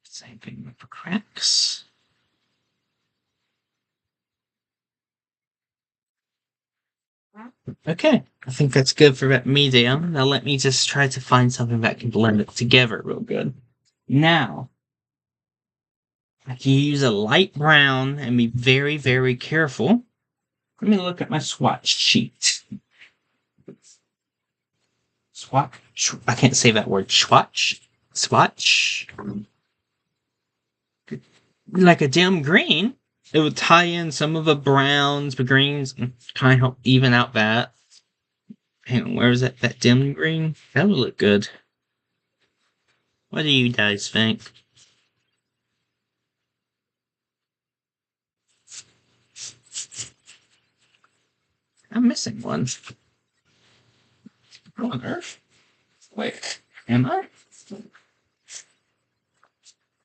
Same thing with the cracks. Okay. I think that's good for that medium. Now let me just try to find something that can blend it together real good. Now, I can use a light brown and be very, very careful. Let me look at my swatch sheet. Swatch. I can't say that word. Swatch. Swatch. Like a dim green. It would tie in some of the browns, the greens, and kind of help even out that. Hang on, where is that? That dim green? That would look good. What do you guys think? I'm missing one. What on earth? Wait, am I? I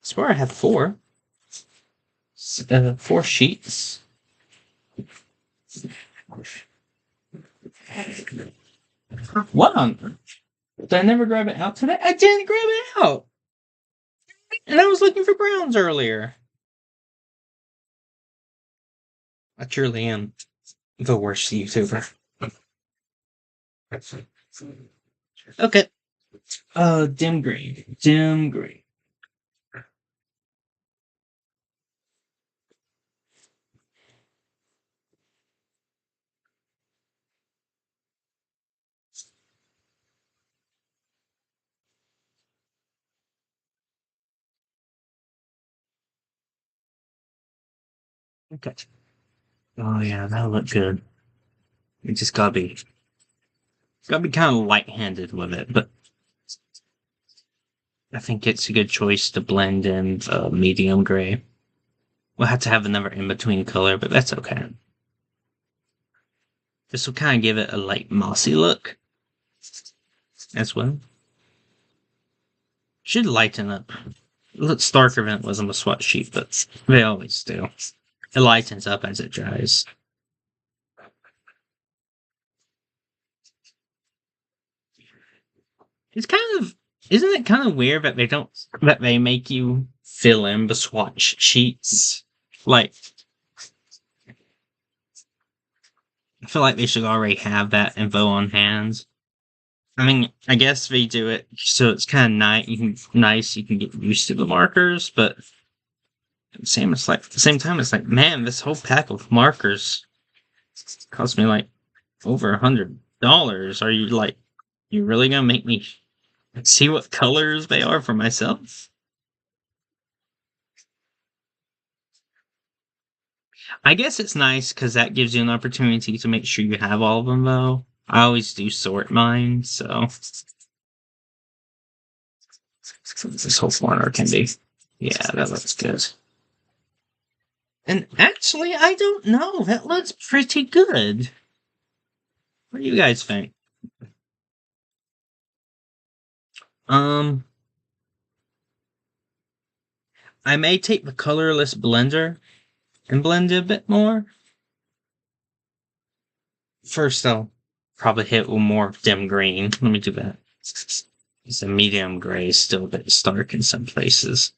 swear I have 4. 4 sheets. What on earth? Did I never grab it out today? I didn't grab it out! And I was looking for browns earlier. I truly am the worst YouTuber. Okay. Dim green. Dim green. Okay. Oh yeah, that'll look good. You just gotta be kind of light-handed with it, but I think it's a good choice to blend in medium gray. We'll have to have another in-between color, but that's okay. This will kind of give it a light mossy look as well. Should lighten up. It looks darker than it was on the swatch sheet, but they always do. It lightens up as it dries. It's kind of, isn't it kind of weird that they make you fill in the swatch sheets? Like, I feel like they should already have that info on hand. I mean, I guess they do it so it's kind of nice. You can get used to the markers, but at the same time, it's like, man, this whole pack of markers cost me like over $100. Are you really gonna make me see what colors they are for myself? I guess it's nice because that gives you an opportunity to make sure you have all of them, though. I always do sort mine, so. This whole corner can be. Yeah, that looks good. And actually, I don't know. That looks pretty good. What do you guys think? I may take the colorless blender and blend it a bit more. First, I'll probably hit with more dim green. Let me do that. It's a medium gray, still a bit stark in some places.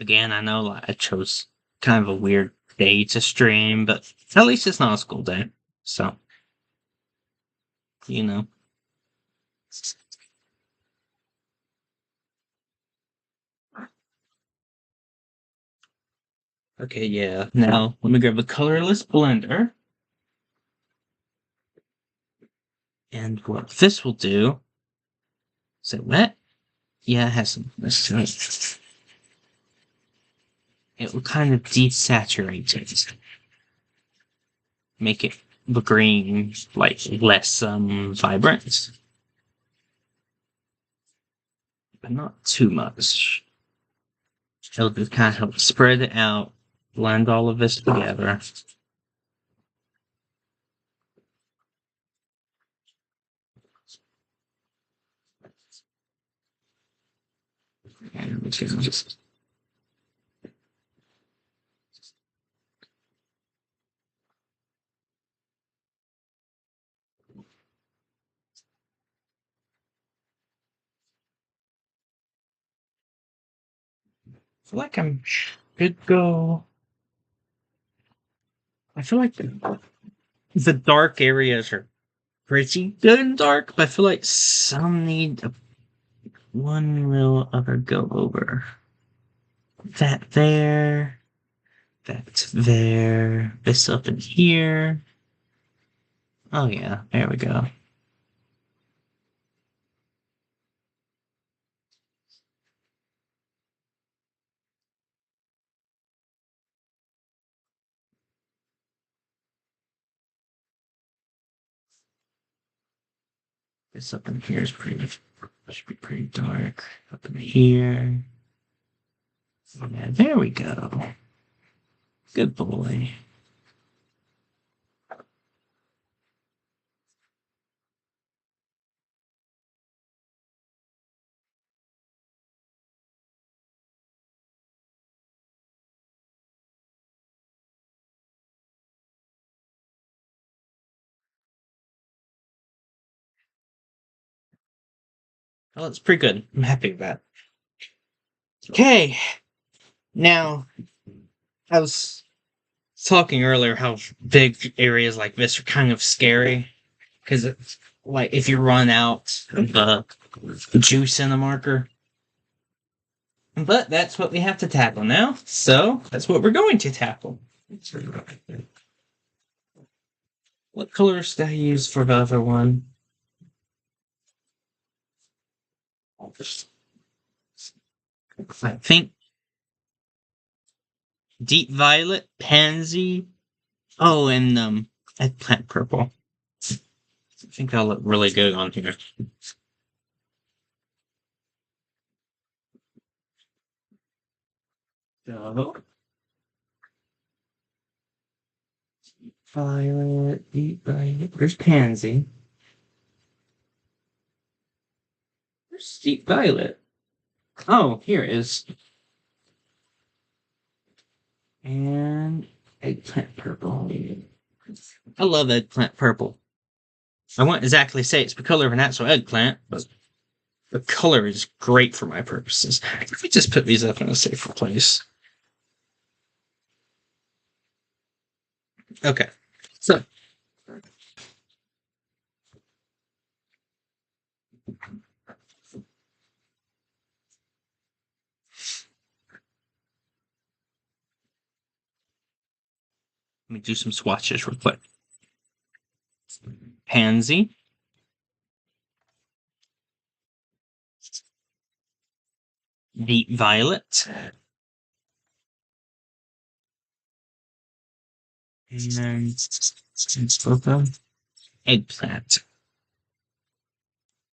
Again, I know I chose kind of a weird day to stream, but at least it's not a school day. So, you know. Okay, yeah. Now, let me grab the colorless blender. And what this will do... Is it wet? Yeah, it has some... It will kind of desaturate it. Make it the green, like, less vibrant. But not too much. It'll just kind of help spread it out, blend all of this together. And just... I feel like I should go... I feel like the dark areas are pretty good and dark, but I feel like some need one real other go over. That there, that there, this up in here. Oh yeah, there we go. This up in here is pretty, should be pretty dark. Up in here. Yeah, there we go. Good boy. Well, it's pretty good. I'm happy with that. Okay. Now, I was talking earlier how big areas like this are kind of scary. Because, like, if you run out of the juice in the marker. But that's what we have to tackle now. So, that's what we're going to tackle. What colors did I use for the other one? I think deep violet, pansy. Oh, and eggplant purple. I think that'll look really good on here. So, violet, deep violet. There's pansy. There's deep violet. Oh, here it is. And eggplant purple. I love eggplant purple. I won't exactly say it's the color of an actual eggplant, but the color is great for my purposes. Let me just put these up in a safer place. Okay, so let me do some swatches real quick. Pansy. Deep violet. And eggplant.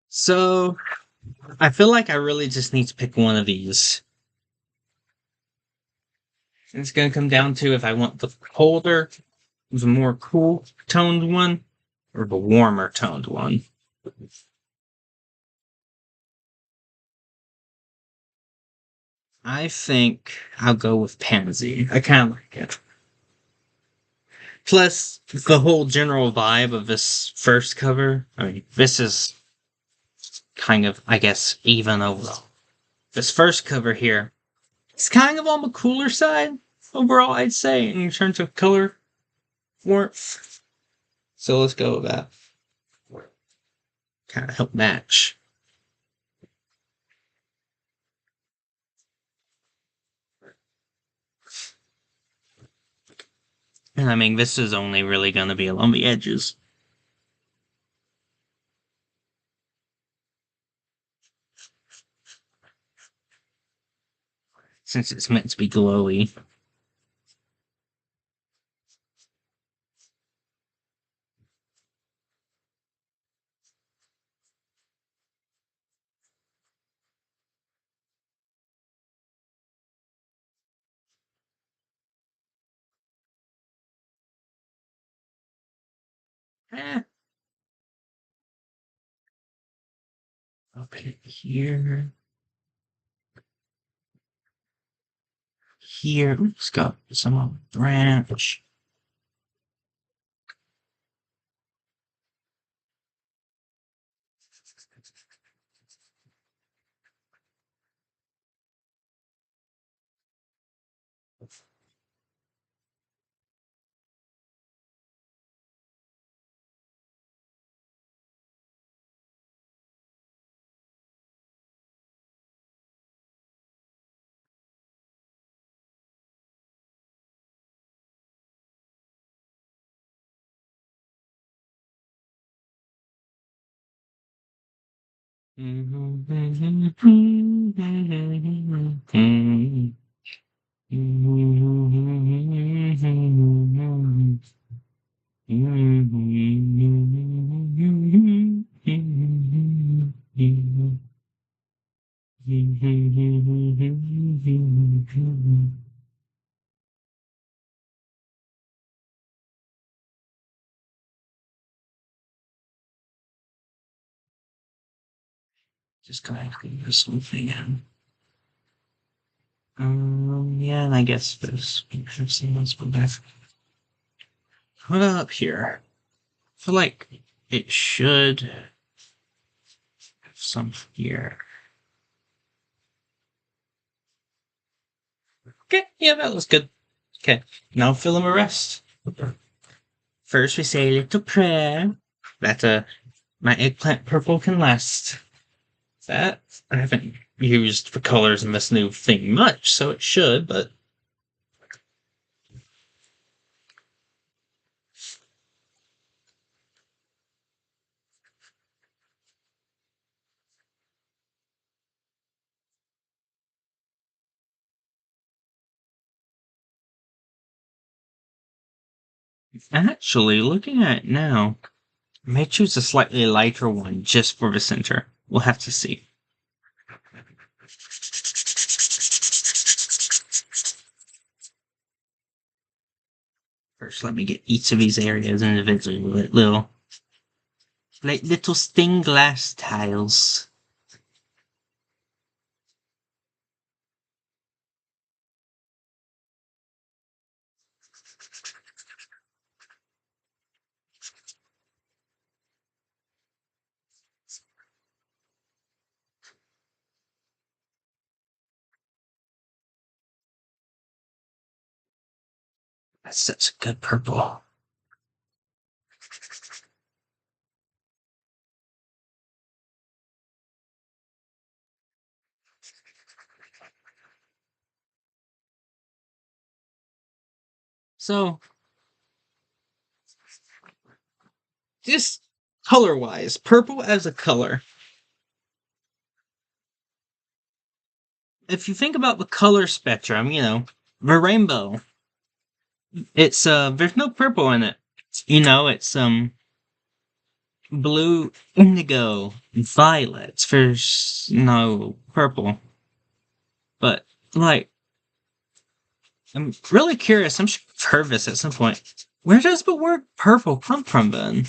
So, I feel like I really just need to pick one of these It's going to come down to if I want the colder, the more cool toned one, or the warmer toned one. I think I'll go with Pansy. I kind of like it. Plus, the whole general vibe of this first cover. I mean, this is kind of, I guess, even overall. This first cover here, it's kind of on the cooler side overall, I'd say, in terms of color warmth. So let's go with that. Kind of help match. And I mean, this is only really going to be along the edges. Since it's meant to be glowy. Eh. Up here. Here. Oops, got some on the branch. Just gonna clean this whole thing in. Yeah, and I guess this. Let's go back. What up here? I feel like it should have some here. Okay, yeah, that looks good. Okay, now fill in the rest. First, we say a little prayer that my eggplant purple can last. That I haven't used the colors in this new thing much, so it should, but actually, looking at it now, I may choose a slightly lighter one just for the center. We'll have to see. First, let me get each of these areas individually with little, like little stained glass tiles. That's such a good purple. So, just color-wise, purple as a color. If you think about the color spectrum, the rainbow, it's there's no purple in it. It's blue, indigo, violet. There's no purple. But like I'm really curious. I'm sure I've heard this at some point. Where does the word purple come from then?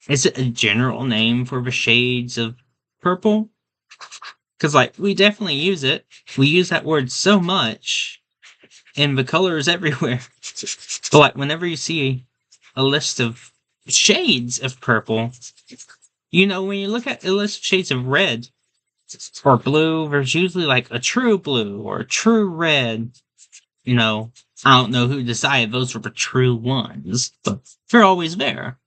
Is it a general name for the shades of purple? Because, like, we definitely use it. We use that word so much, and the colors everywhere. But, like, whenever you see a list of shades of purple, when you look at a list of shades of red or blue, there's usually, like, a true blue or a true red. I don't know who decided those were the true ones, but they're always there.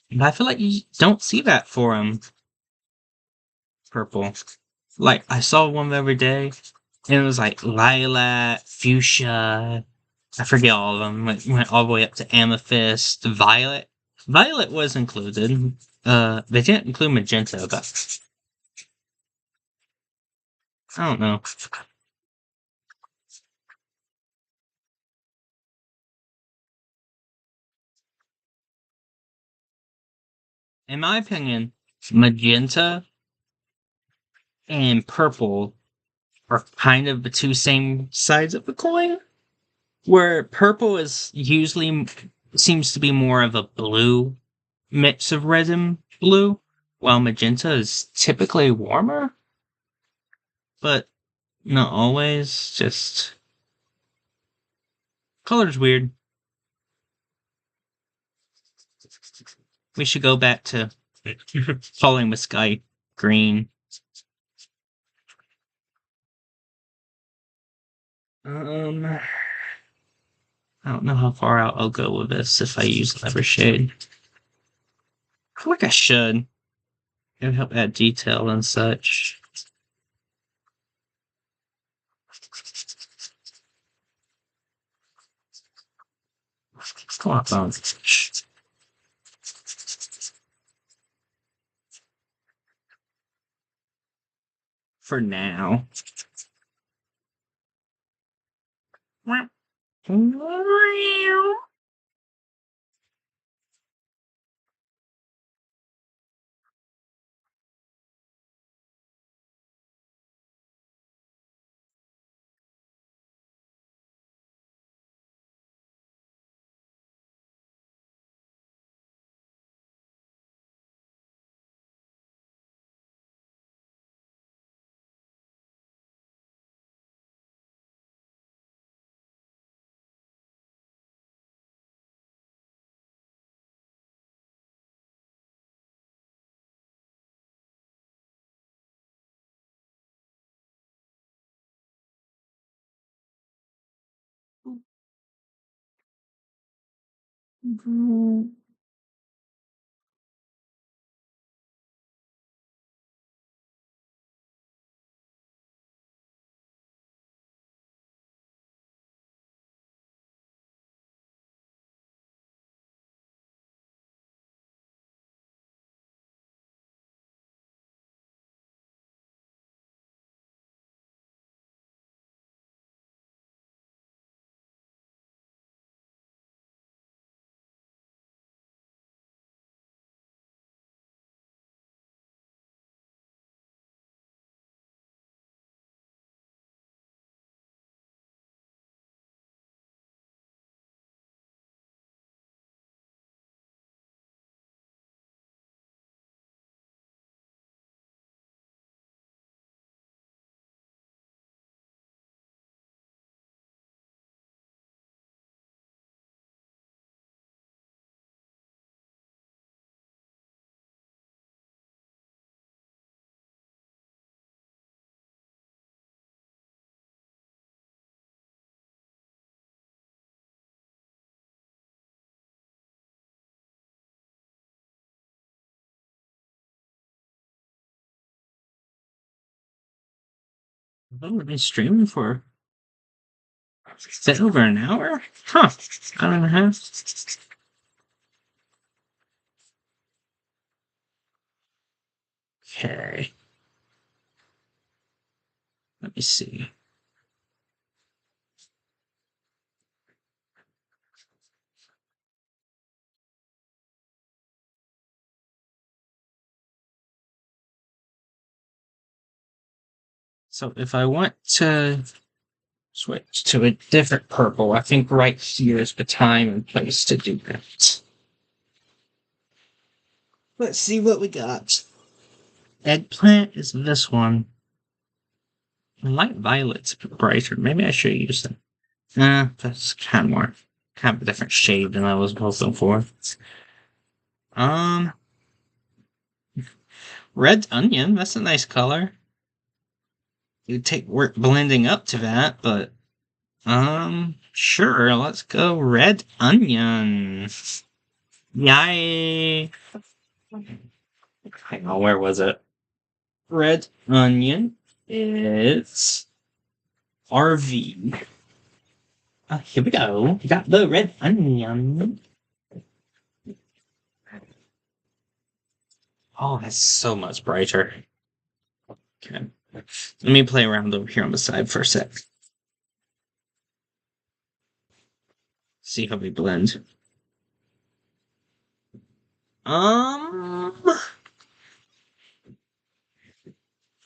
But I feel like you don't see that for purple. Like, I saw one the other day, and it was like lilac, fuchsia. I forget all of them. Went all the way up to amethyst, violet. Violet was included. They didn't include magenta, but I don't know. In my opinion, magenta and purple are kind of the two same sides of the coin. Where purple is usually seems to be more of a blue mix of red and blue, while magenta is typically warmer, but not always. Just color's weird. We should go back to following the sky green. I don't know how far out I'll go with this if I use lever shade. I feel like I should. It'll help add detail and such. Come on, phone. For now. I've only been streaming for is that over an hour? Huh. Hour and a half. Okay. Let me see. So if I want to switch to a different purple. I think right here is the time and place to do that. Let's see what we got. Eggplant is this one. Light violet's brighter. Maybe I should use them. That's kind of a different shade than I was hoping for. Red onion. That's a nice color. It would take work blending up to that, but sure. Let's go red onion. Yay! Hang on, where was it? Red onion is RV. Here we go. We got the red onion. Oh, that's so much brighter. Okay. Let me play around over here on the side for a sec. See how we blend. I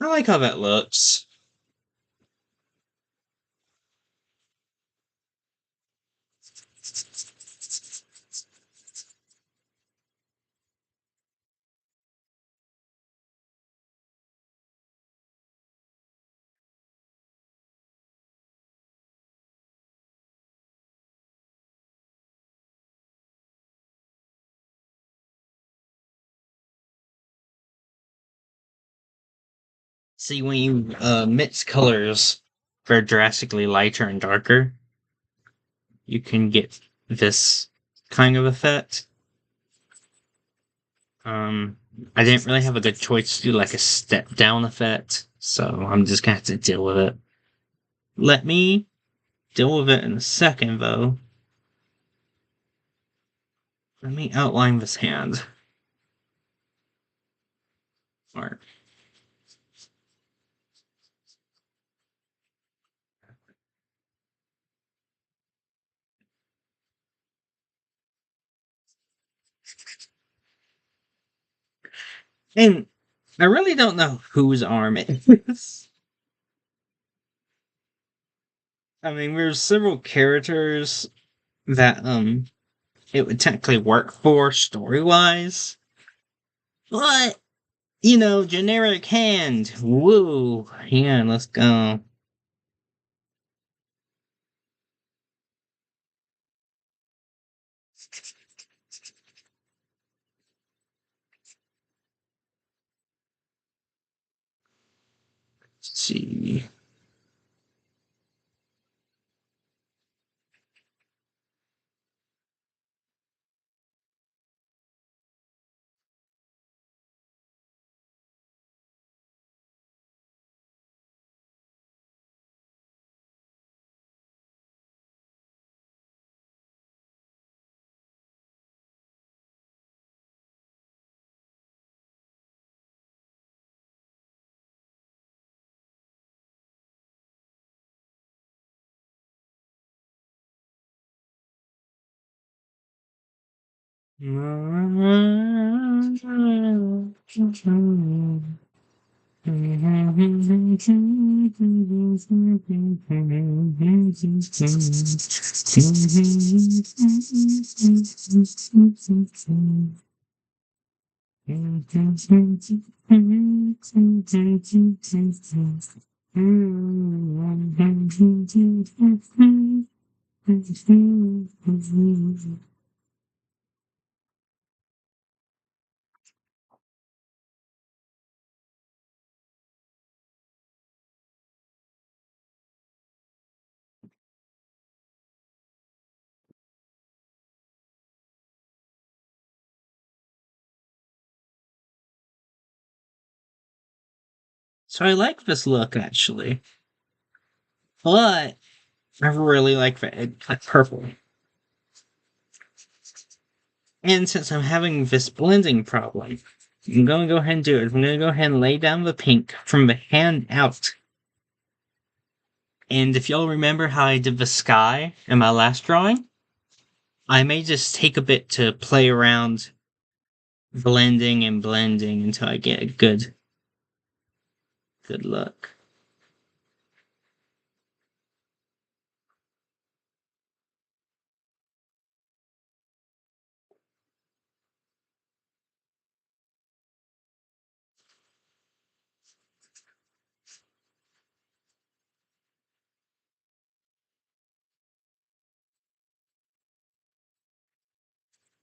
like how that looks. See, when you mix colors very drastically lighter and darker, you can get this kind of effect. I didn't really have a good choice to do like a step down effect, so I'm just gonna have to deal with it. Let me deal with it in a second, though. Let me outline this hand. Alright. And I really don't know whose arm it is. I mean, there's several characters that it would technically work for story-wise. But, generic hand. Woo. Yeah, let's go. Let's see. So I like this look, actually. But I really like the eggplant purple. And since I'm having this blending problem, I'm going to go ahead and do it. I'm going to go ahead and lay down the pink from the hand out. And if y'all remember how I did the sky in my last drawing, I may just take a bit to play around blending and blending until I get a good look.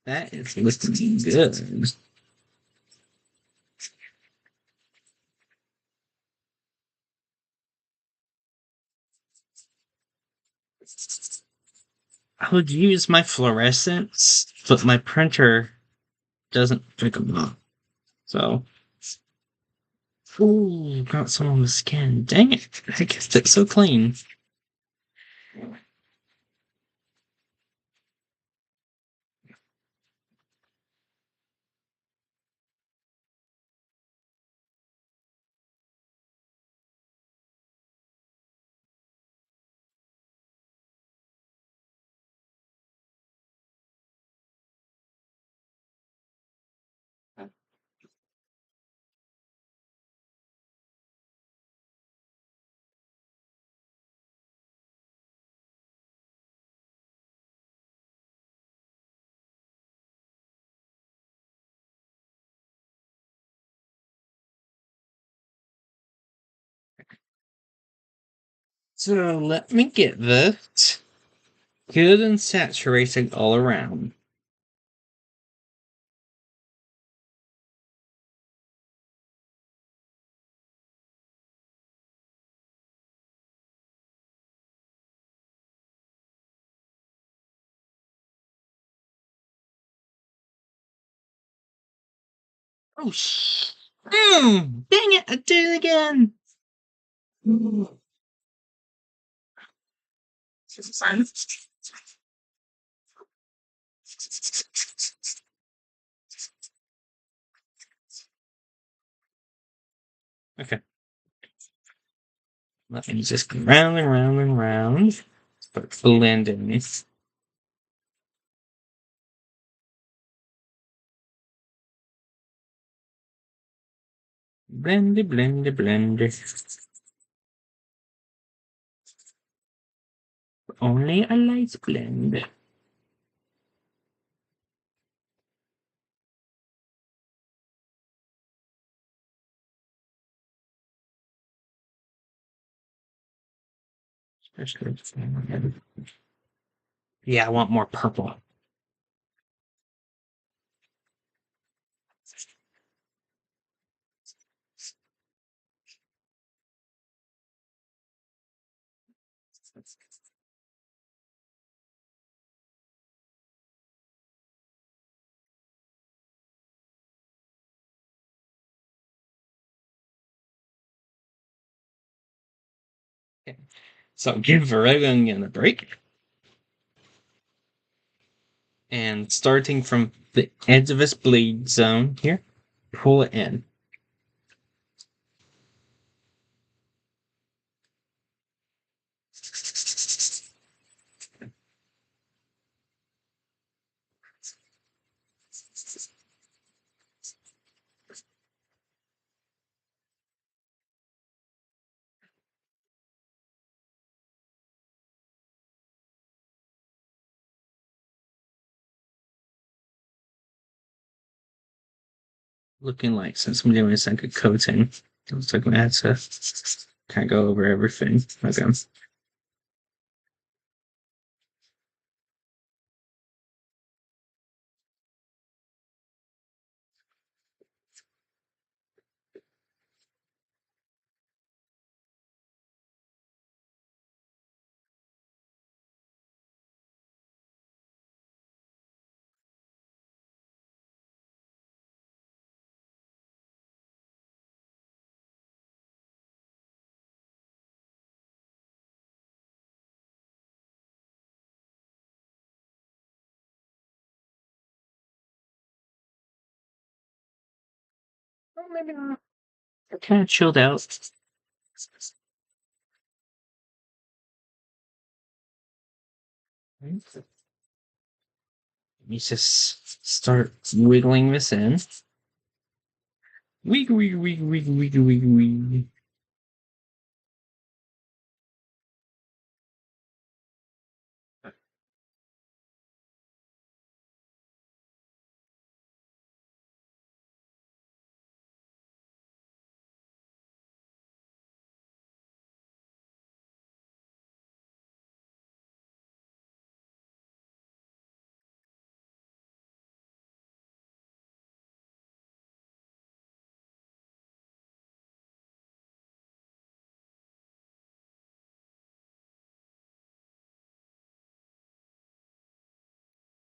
That is looking good. I would use my fluorescents, but my printer doesn't pick them up. So, ooh, got some on the skin. Dang it! I guess it's so clean. So let me get this good and saturated all around. Oh, dang it, I did it again. Okay, let me just go round and round and round. Start blending. Blendy, blendy, blendy. Only a light blend. Yeah, I want more purple. Okay. So give Varegon a break. And starting from the edge of his bleed zone here, pull it in. Looking like since I'm doing a second coating, it looks like I'm gonna have to kind of go over everything. Okay. Well, maybe not. I kind of chilled out. Let me just start wiggling this in. Wiggle, wiggle, wiggle, wiggle, wiggle, wiggle, wiggle.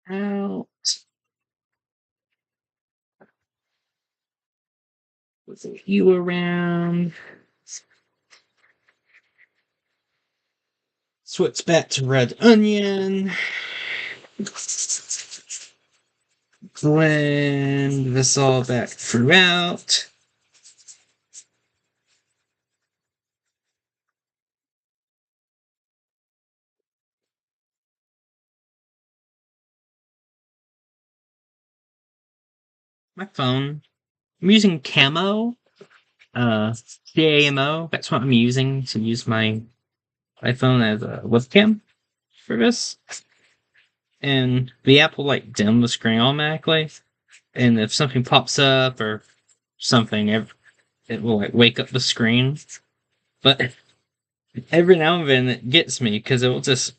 out. With a you around. Switch back to red onion. Blend this all back throughout. My phone. I'm using Camo. CAMO. That's what I'm using to use my iPhone as a webcam for this. And the app will like dim the screen automatically. And if something pops up or something, it will like wake up the screen. But every now and then it gets me because it will just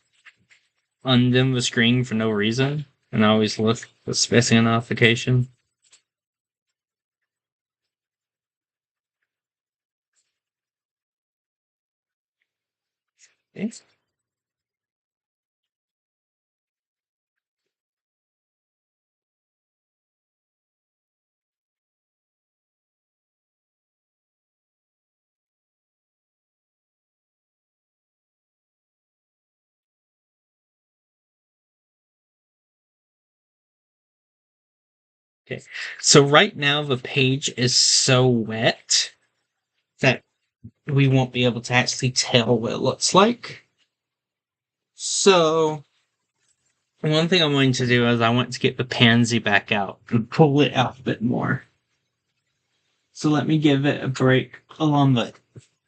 undim the screen for no reason. And I always look expecting a notification. Okay. Okay. So right now the page is so wet that we won't be able to actually tell what it looks like. So one thing I'm going to do is I want to get the pansy back out and pull it out a bit more. So let me give it a break along the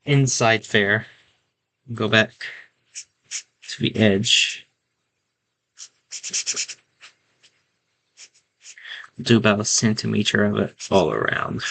inside there. Go back to the edge. Do about a centimeter of it all around.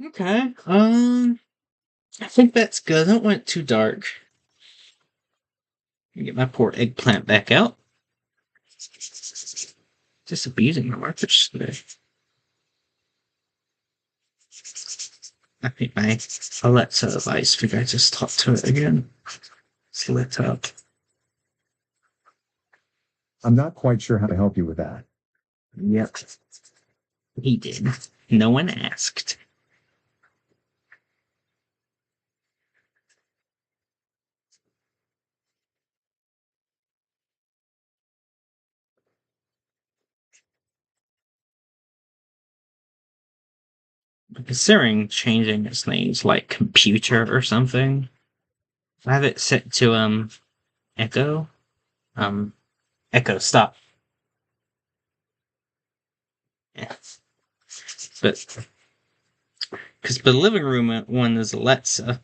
Okay. I think that's good. I don't want it too dark. Get my poor eggplant back out. Just abusing my markers today. I think my Alexa device. Think I just talked to it again. It's lit up. I'm not quite sure how to help you with that. Yep. He did. No one asked. Considering changing its names like computer or something. I have it set to Echo. Echo stop. Yeah. But because the living room one is Alexa,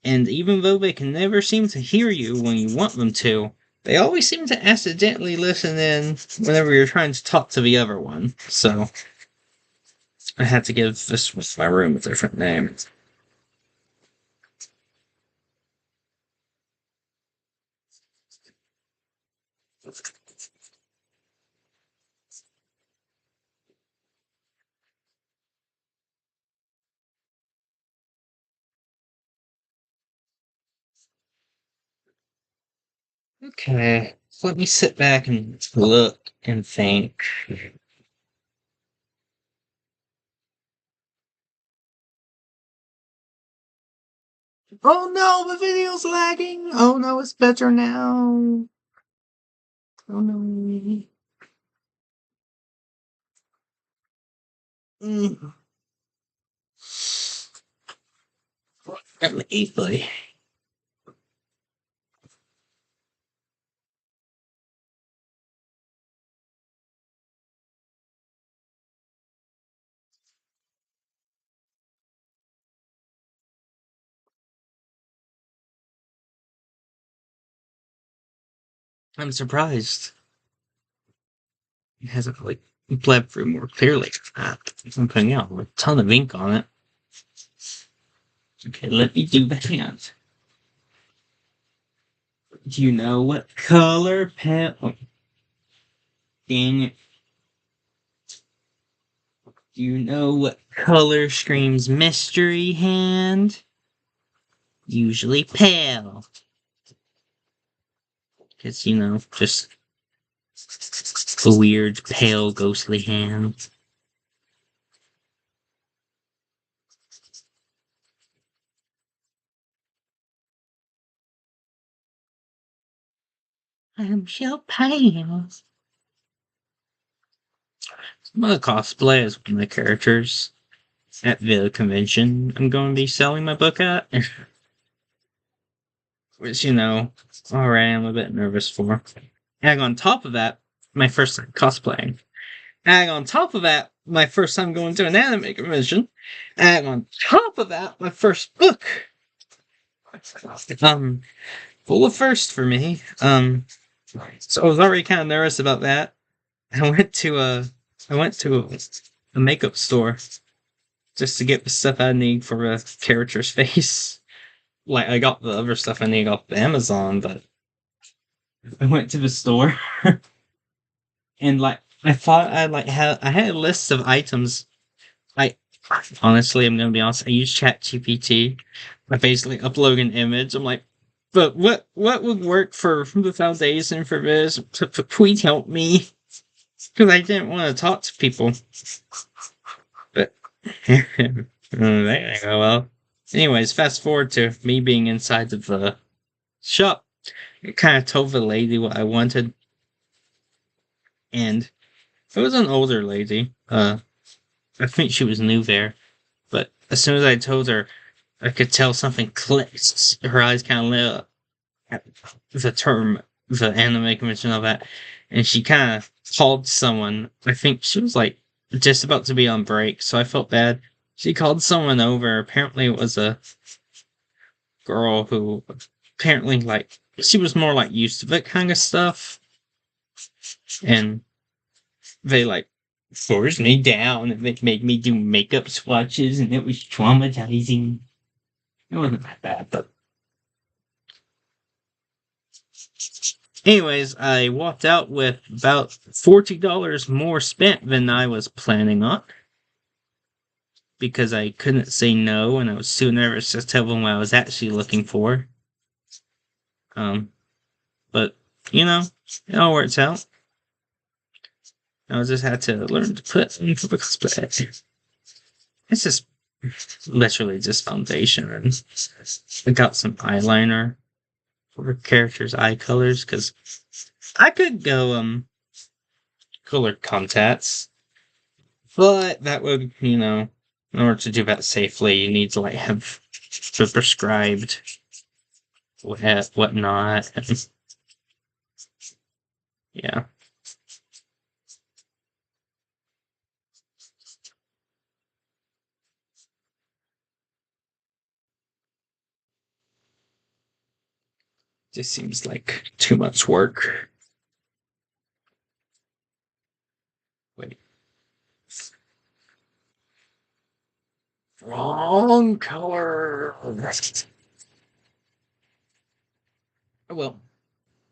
and even though they can never seem to hear you when you want them to, they always seem to accidentally listen in whenever you're trying to talk to the other one. So I had to give this with my room a different name. Okay, so let me sit back and look and think. Oh no, the video's lagging! Oh no, it's better now. Oh no. Mm. I'm easily. I'm surprised. It hasn't like bled through more clearly. I'm putting out a ton of ink on it. Okay, let me do the hand. Do you know what color pen? Oh, dang it. Do you know what color screams mystery hand? Usually pale. Because, just a weird, pale, ghostly hand. I'm so pale. I'm gonna cosplay as one of the characters at the convention I'm going to be selling my book at. Which, already I'm a bit nervous for. And on top of that, my first time cosplaying. And on top of that, my first time going to an anime convention. And on top of that, my first book. Full of first for me. So I was already kind of nervous about that. I went to a makeup store just to get the stuff I need for a character's face. Like I got the other stuff I need off Amazon, but I went to the store and I thought I had a list of items. Honestly, I'm gonna be honest. I use ChatGPT. I basically upload an image. I'm like, but what would work for the foundation for this? Please help me, because I didn't want to talk to people. But there you go. Well, anyways, fast forward to me being inside of the shop. I kind of told the lady what I wanted, and it was an older lady. I think she was new there, but as soon as I told her, I could tell something clicked. Her eyes kind of lit up at the term, the anime convention of that, and she kind of called someone. I think she was like just about to be on break, so I felt bad. She called someone over. Apparently, it was a girl who apparently she was more used to that kind of stuff, and they forced me down and they made me do makeup swatches, and it was traumatizing. It wasn't that bad, but anyways, I walked out with about $40 more spent than I was planning on, because I couldn't say no, and I was too nervous to tell them what I was actually looking for. But it all works out. I just had to learn to put into the cosplay. It's just literally just foundation, and I got some eyeliner for characters' eye colors, because I could go colored contacts, but that would, in order to do that safely, you need to have the prescribed whatnot. Yeah. Just seems like too much work. Wait. Wrong color. Oh well,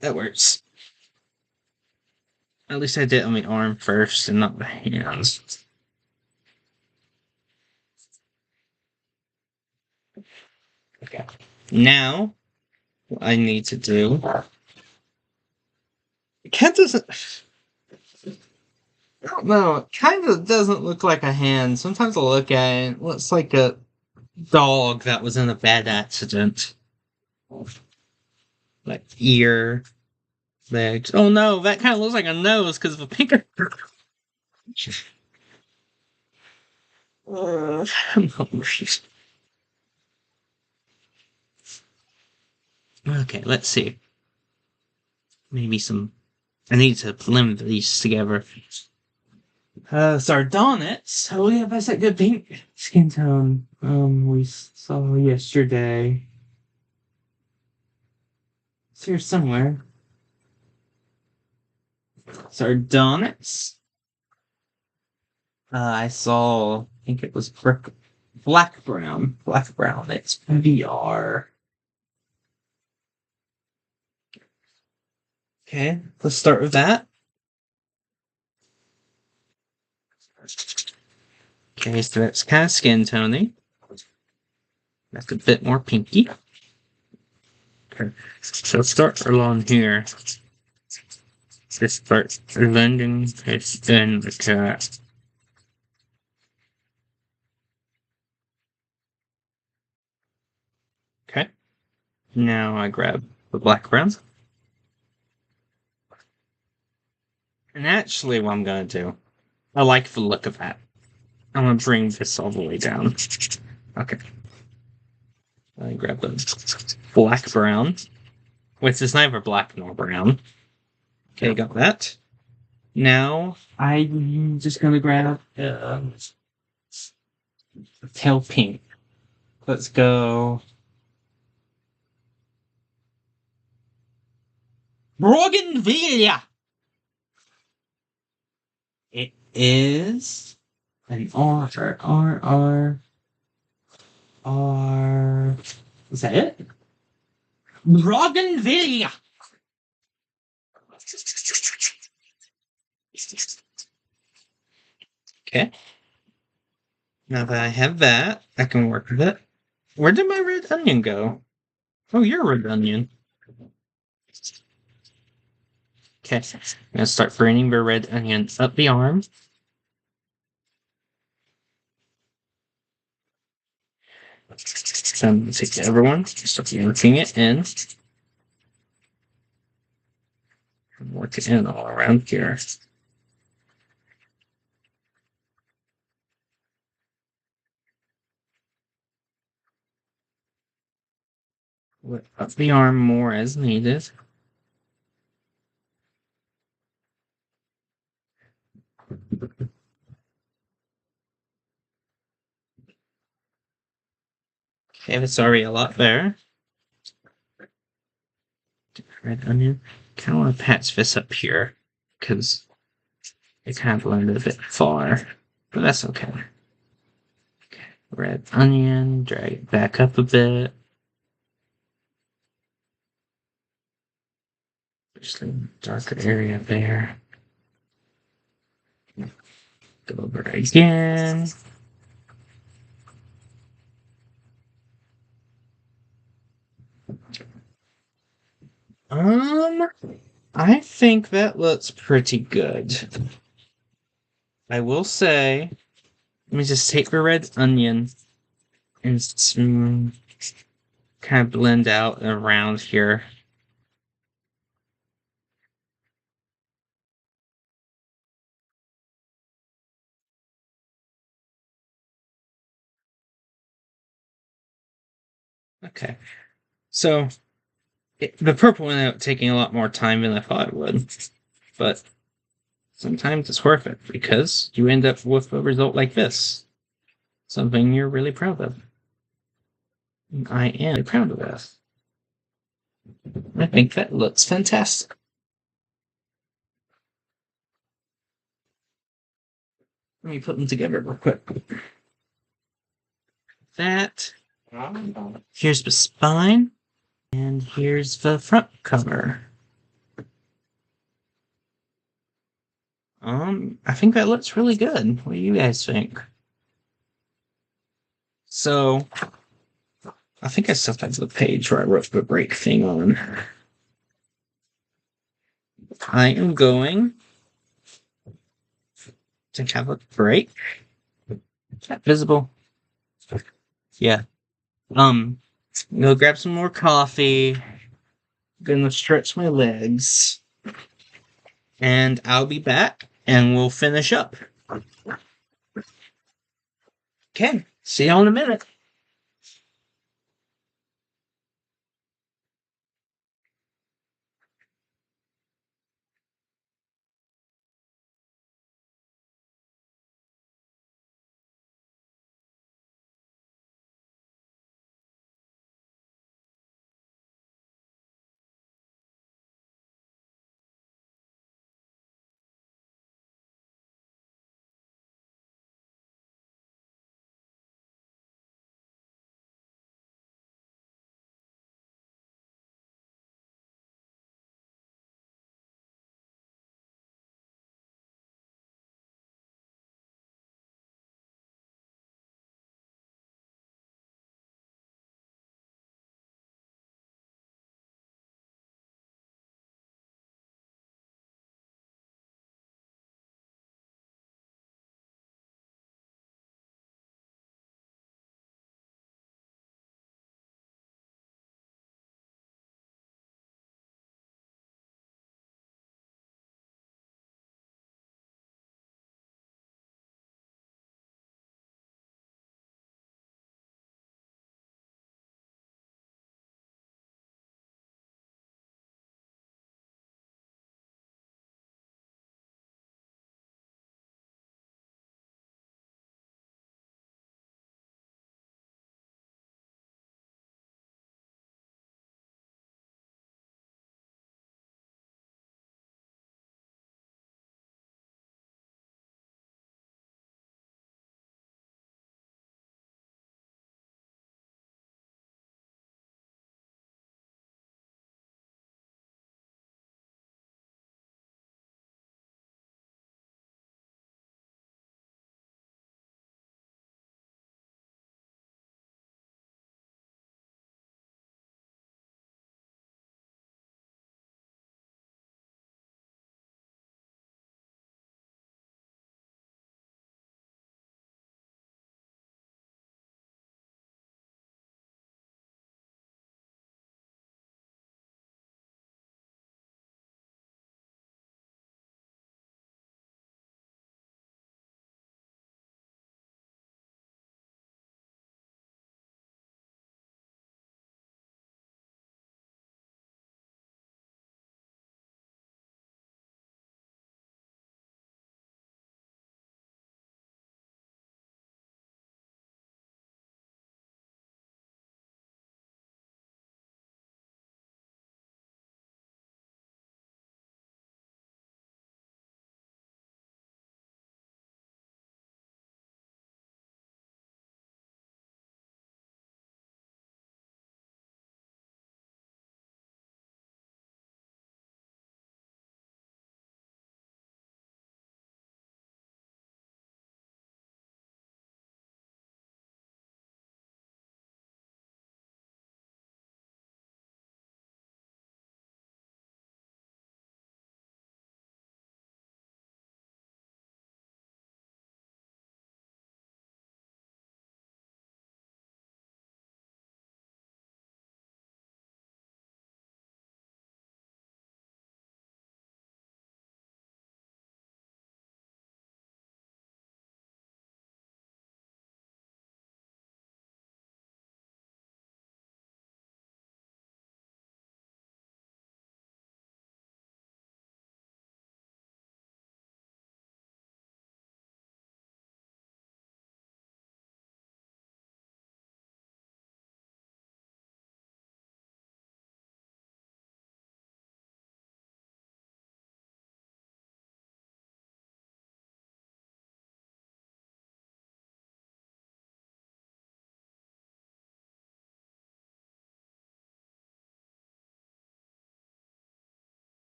that works. At least I did it on the arm first and not the hands. Okay. Now, what I need to do. It kind of doesn't. I don't know. It kind of doesn't look like a hand. Sometimes I look at it, it looks like a dog that was in a bad accident. Ear. legs. Oh no, that kind of looks like a nose because of a pink. I'm hungry. Okay, let's see. Maybe some. I need to blend these together. Sardonyx. Oh yeah, that's that good pink skin tone. We saw yesterday. It's here somewhere. Sardonyx. I saw. I think it was black brown. Black brown. It's VR. Okay, let's start with that. Okay, so that's kind of skin tony. That's a bit more pinky. Okay, so start along here. Just start blending it in the cat. Okay. Now I grab the black brown. And actually, what I'm gonna do, I like the look of that. I'm gonna bring this all the way down. Okay. I grab the black brown, which is neither black nor brown. Okay, got that. Now I'm just gonna grab pale pink. Let's go. Bougainvillea. It is an R. Is that it? Bougainvillea. Okay. Now that I have that, I can work with it. Where did my red onion go? Oh, you're a red onion. Okay. I'm gonna start bringing the red onion up the arm. So I'm gonna take the other one, start working it in. Work it in all around here. Up the arm more as needed. Okay, that's already a lot better. Red onion. Kind of want to patch this up here because it kind of blended a bit far, but that's okay. Okay, red onion, drag it back up a bit. Just a darker area there. Go over again. I think that looks pretty good. I will say, let me just take the red onion and kind of blend out around here. Okay, so the purple ended up taking a lot more time than I thought it would, but sometimes it's worth it because you end up with a result like this. Something you're really proud of. I am really proud of this. I think that looks fantastic. Let me put them together real quick. That. Here's the spine. And here's the front cover. I think that looks really good. What do you guys think? So, I think I still have the page where I wrote the break thing on. I am going to have a break. Is that visible? Yeah. Go grab some more coffee. Gonna stretch my legs. and I'll be back and we'll finish up. Okay, see y'all in a minute.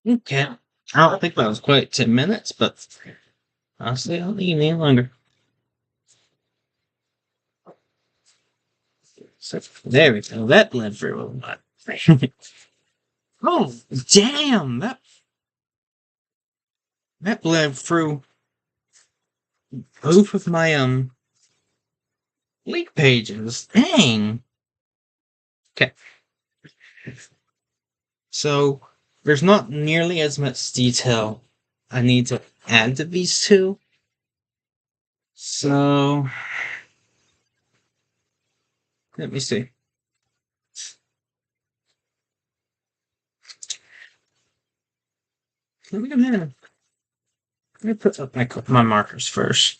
Okay. I don't think that was quite 10 minutes, but honestly, I don't need any longer. So, there we go. That bled through a lot. Oh, damn! That bled through both of my leak pages. Dang. Okay. So there's not nearly as much detail I need to add to these two. So let me see. Let me go ahead. Let me put up my markers first.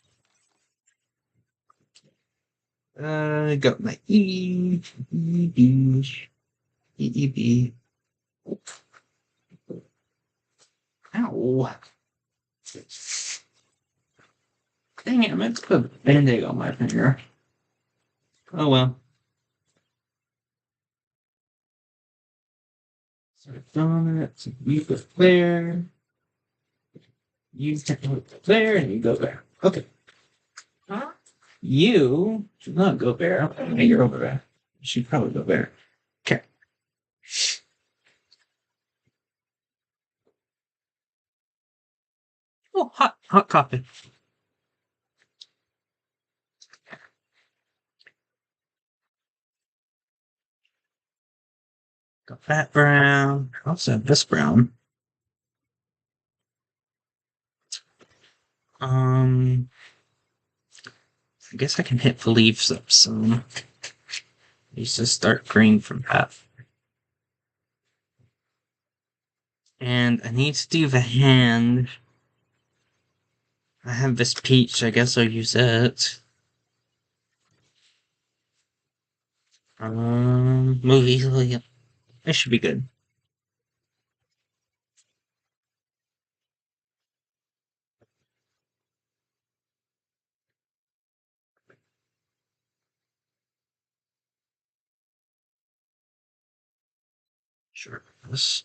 Got my E, E, B, E, E, B. Ow. Dang it, I meant to put a band-aid on my finger. Oh well. So dominant, you go there. You go there, and you go there. Okay. Huh? You should not go there. Hey, you're over there. You should probably go there. Okay. Oh, hot coffee. Got that brown. Also have this brown. I guess I can hit the leaves up some. These just start green from that. And I need to do the hand. I have this peach. I guess I'll use it. Move easily. It should be good. Sure. This.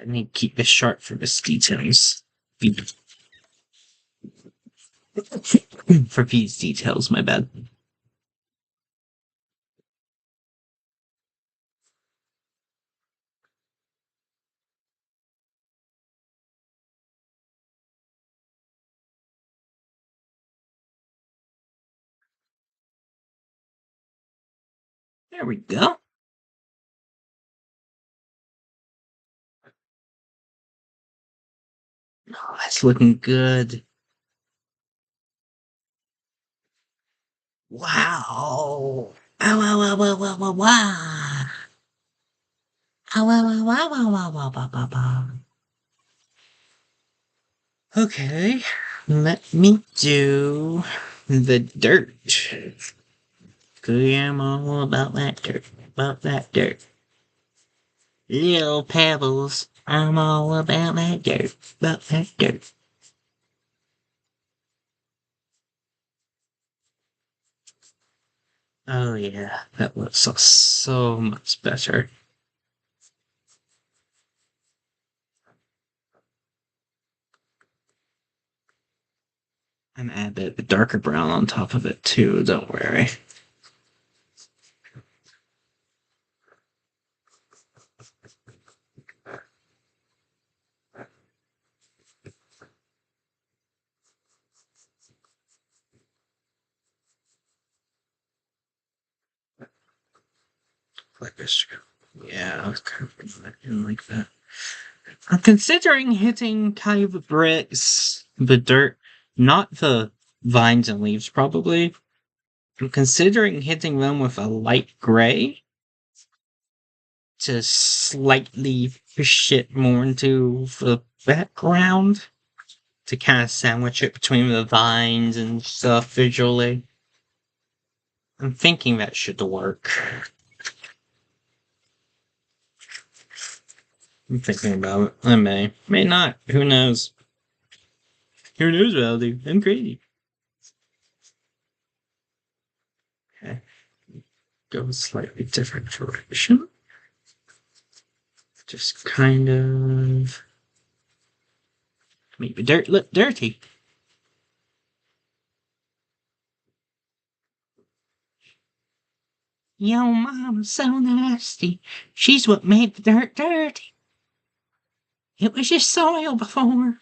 I need to keep this sharp for this details. For these details, my bad. There we go. Oh, that's looking good. Wow. Ow, ow, ow, ow, ow, ow, wow. Ow, ow, ow, ow, ow, ow, ow, ow, ow, ow. Okay, let me do the dirt. Cause I'm all about that dirt, about that dirt. Little pebbles, I'm all about that dirt, about that dirt. Oh yeah, that looks so much better. And add a darker brown on top of it too, don't worry. Like this. Yeah, I was kind of like that. I'm considering hitting kind of the bricks, the dirt, not the vines and leaves, probably. I'm considering hitting them with a light gray to slightly push it more into the background to kind of sandwich it between the vines and stuff visually. I'm thinking that should work. I'm thinking about it. I may not. Who knows? Who knows what I'll do? I'm crazy. Okay. Go a slightly different direction. Just kind of make the dirt look dirty. Yo, mama's so nasty. She's what made the dirt dirty. It was just soil before.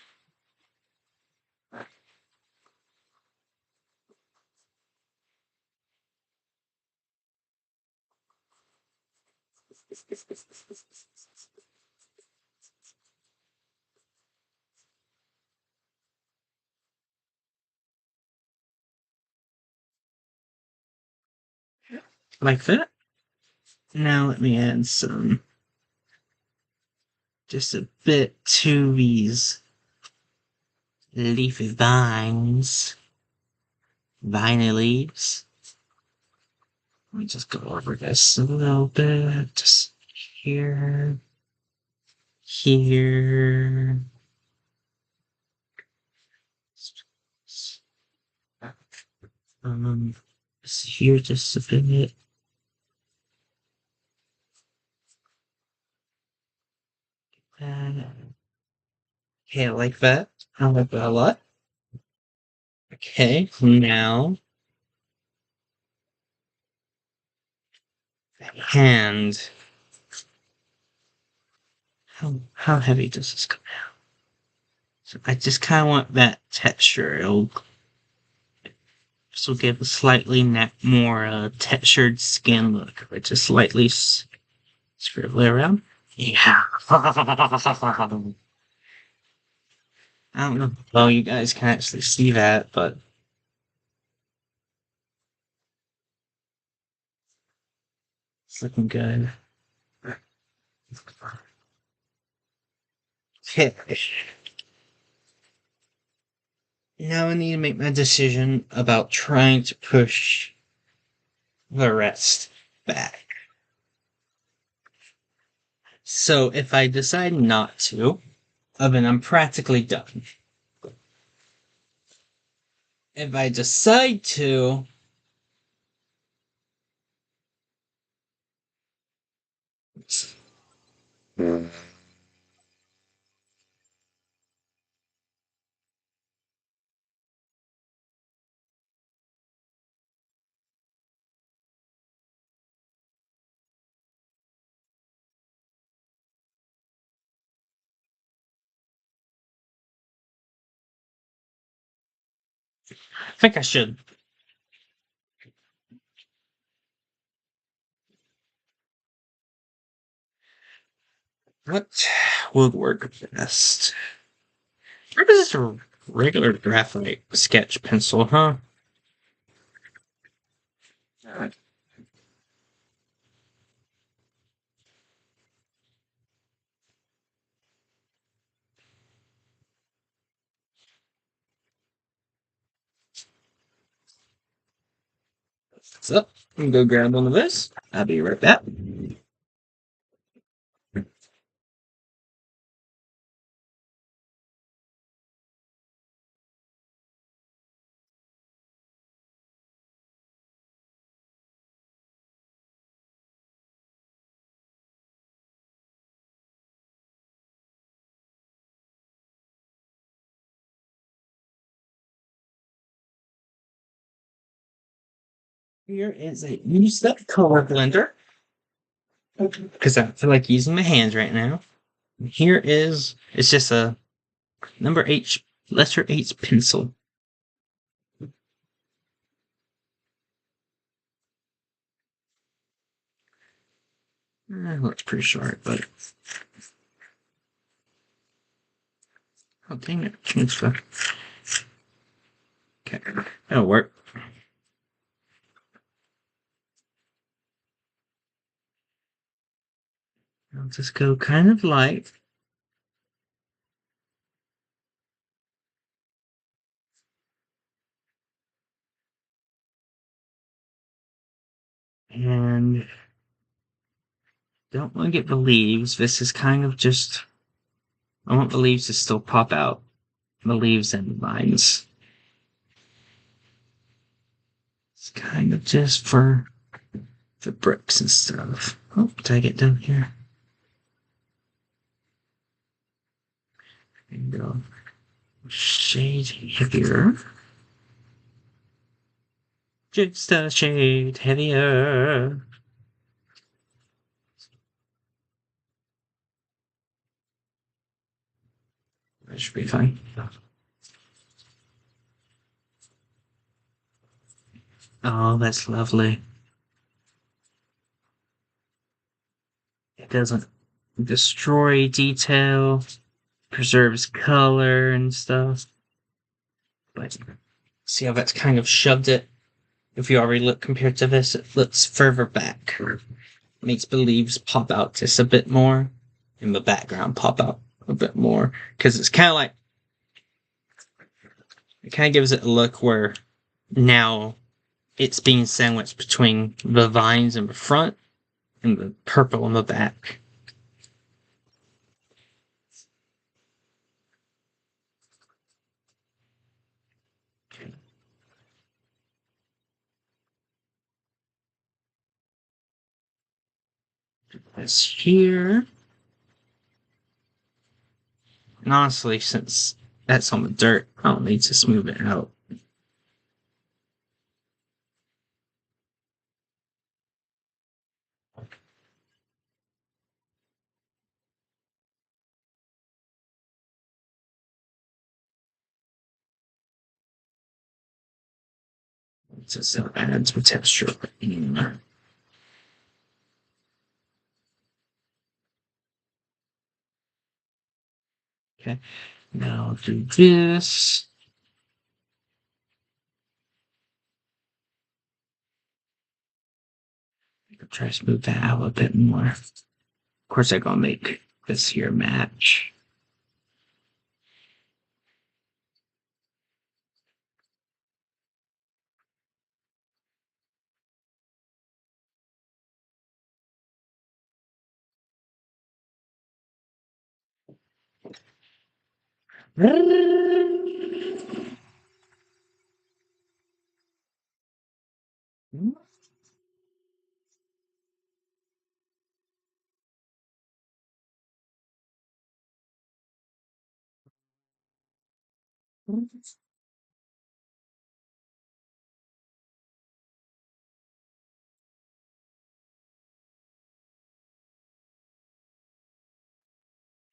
Like that. Now let me add some, just a bit to these leafy vines. Viney leaves. Let me just go over this a little bit. Just here. Here. Here just a bit. Okay, I like that. I like that a lot. Okay, now the hand. How heavy does this come out? So I just kind of want that texture. This will give a slightly more textured skin look. I just slightly scribble it around. Yeah. I don't know. Well, you guys can actually see that, but it's looking good. Okay. Now I need to make my decision about trying to push the rest back. So if I decide not to, then I'm practically done. If I decide to, I think I should. What would work best? Maybe just a regular graphite sketch pencil, huh? So, I'm gonna go grab one of this. I'll be right back. Here is a used up color blender because I feel like using my hands right now. Here is, it's just a number H, letter H pencil. Looks pretty short, but oh dang it, changed the Okay, that'll work. I'll just go kind of light. And don't want to get the leaves. This is kind of just, I want the leaves to still pop out. The leaves and the vines. It's kind of just for the bricks and stuff. Oh, did I get down here? And go shade heavier. Just a shade heavier. That should be fine. Oh, that's lovely. It doesn't destroy detail, preserves color and stuff. But see how that's kind of shoved it? If you already look compared to this, it looks further back. Makes the leaves pop out just a bit more, and the background pop out a bit more. Because it's kind of like, it kind of gives it a look where now it's being sandwiched between the vines in the front and the purple in the back. This here. And honestly, since that's on the dirt, I don't need to smooth it out. Just add some texture. Okay, now I'll do this. I'll try to smooth that out a bit more. Of course, I'm gonna make this here match.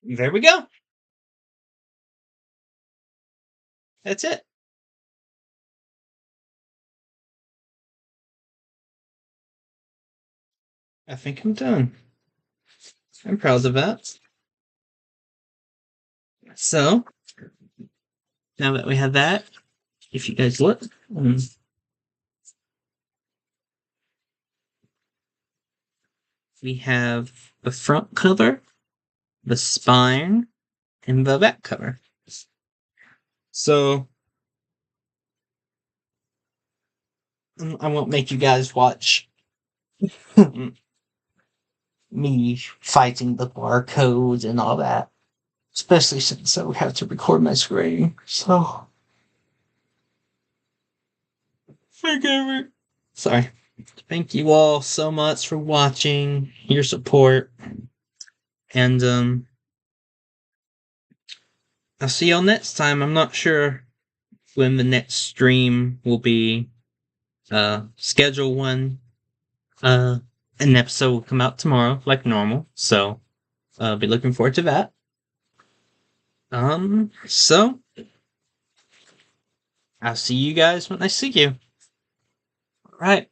There we go. That's it. I think I'm done. I'm proud of that. So, now that we have that, if you guys look, we have the front cover, the spine, and the back cover. So, I won't make you guys watch me fighting the barcodes and all that. Especially since I would have to record my screen. So. Forgive me. Sorry. Thank you all so much for watching, your support. And, I'll see y'all next time. I'm not sure when the next stream will be. Schedule one. An episode will come out tomorrow, like normal. So, I'll be looking forward to that. So, I'll see you guys when I see you. All right.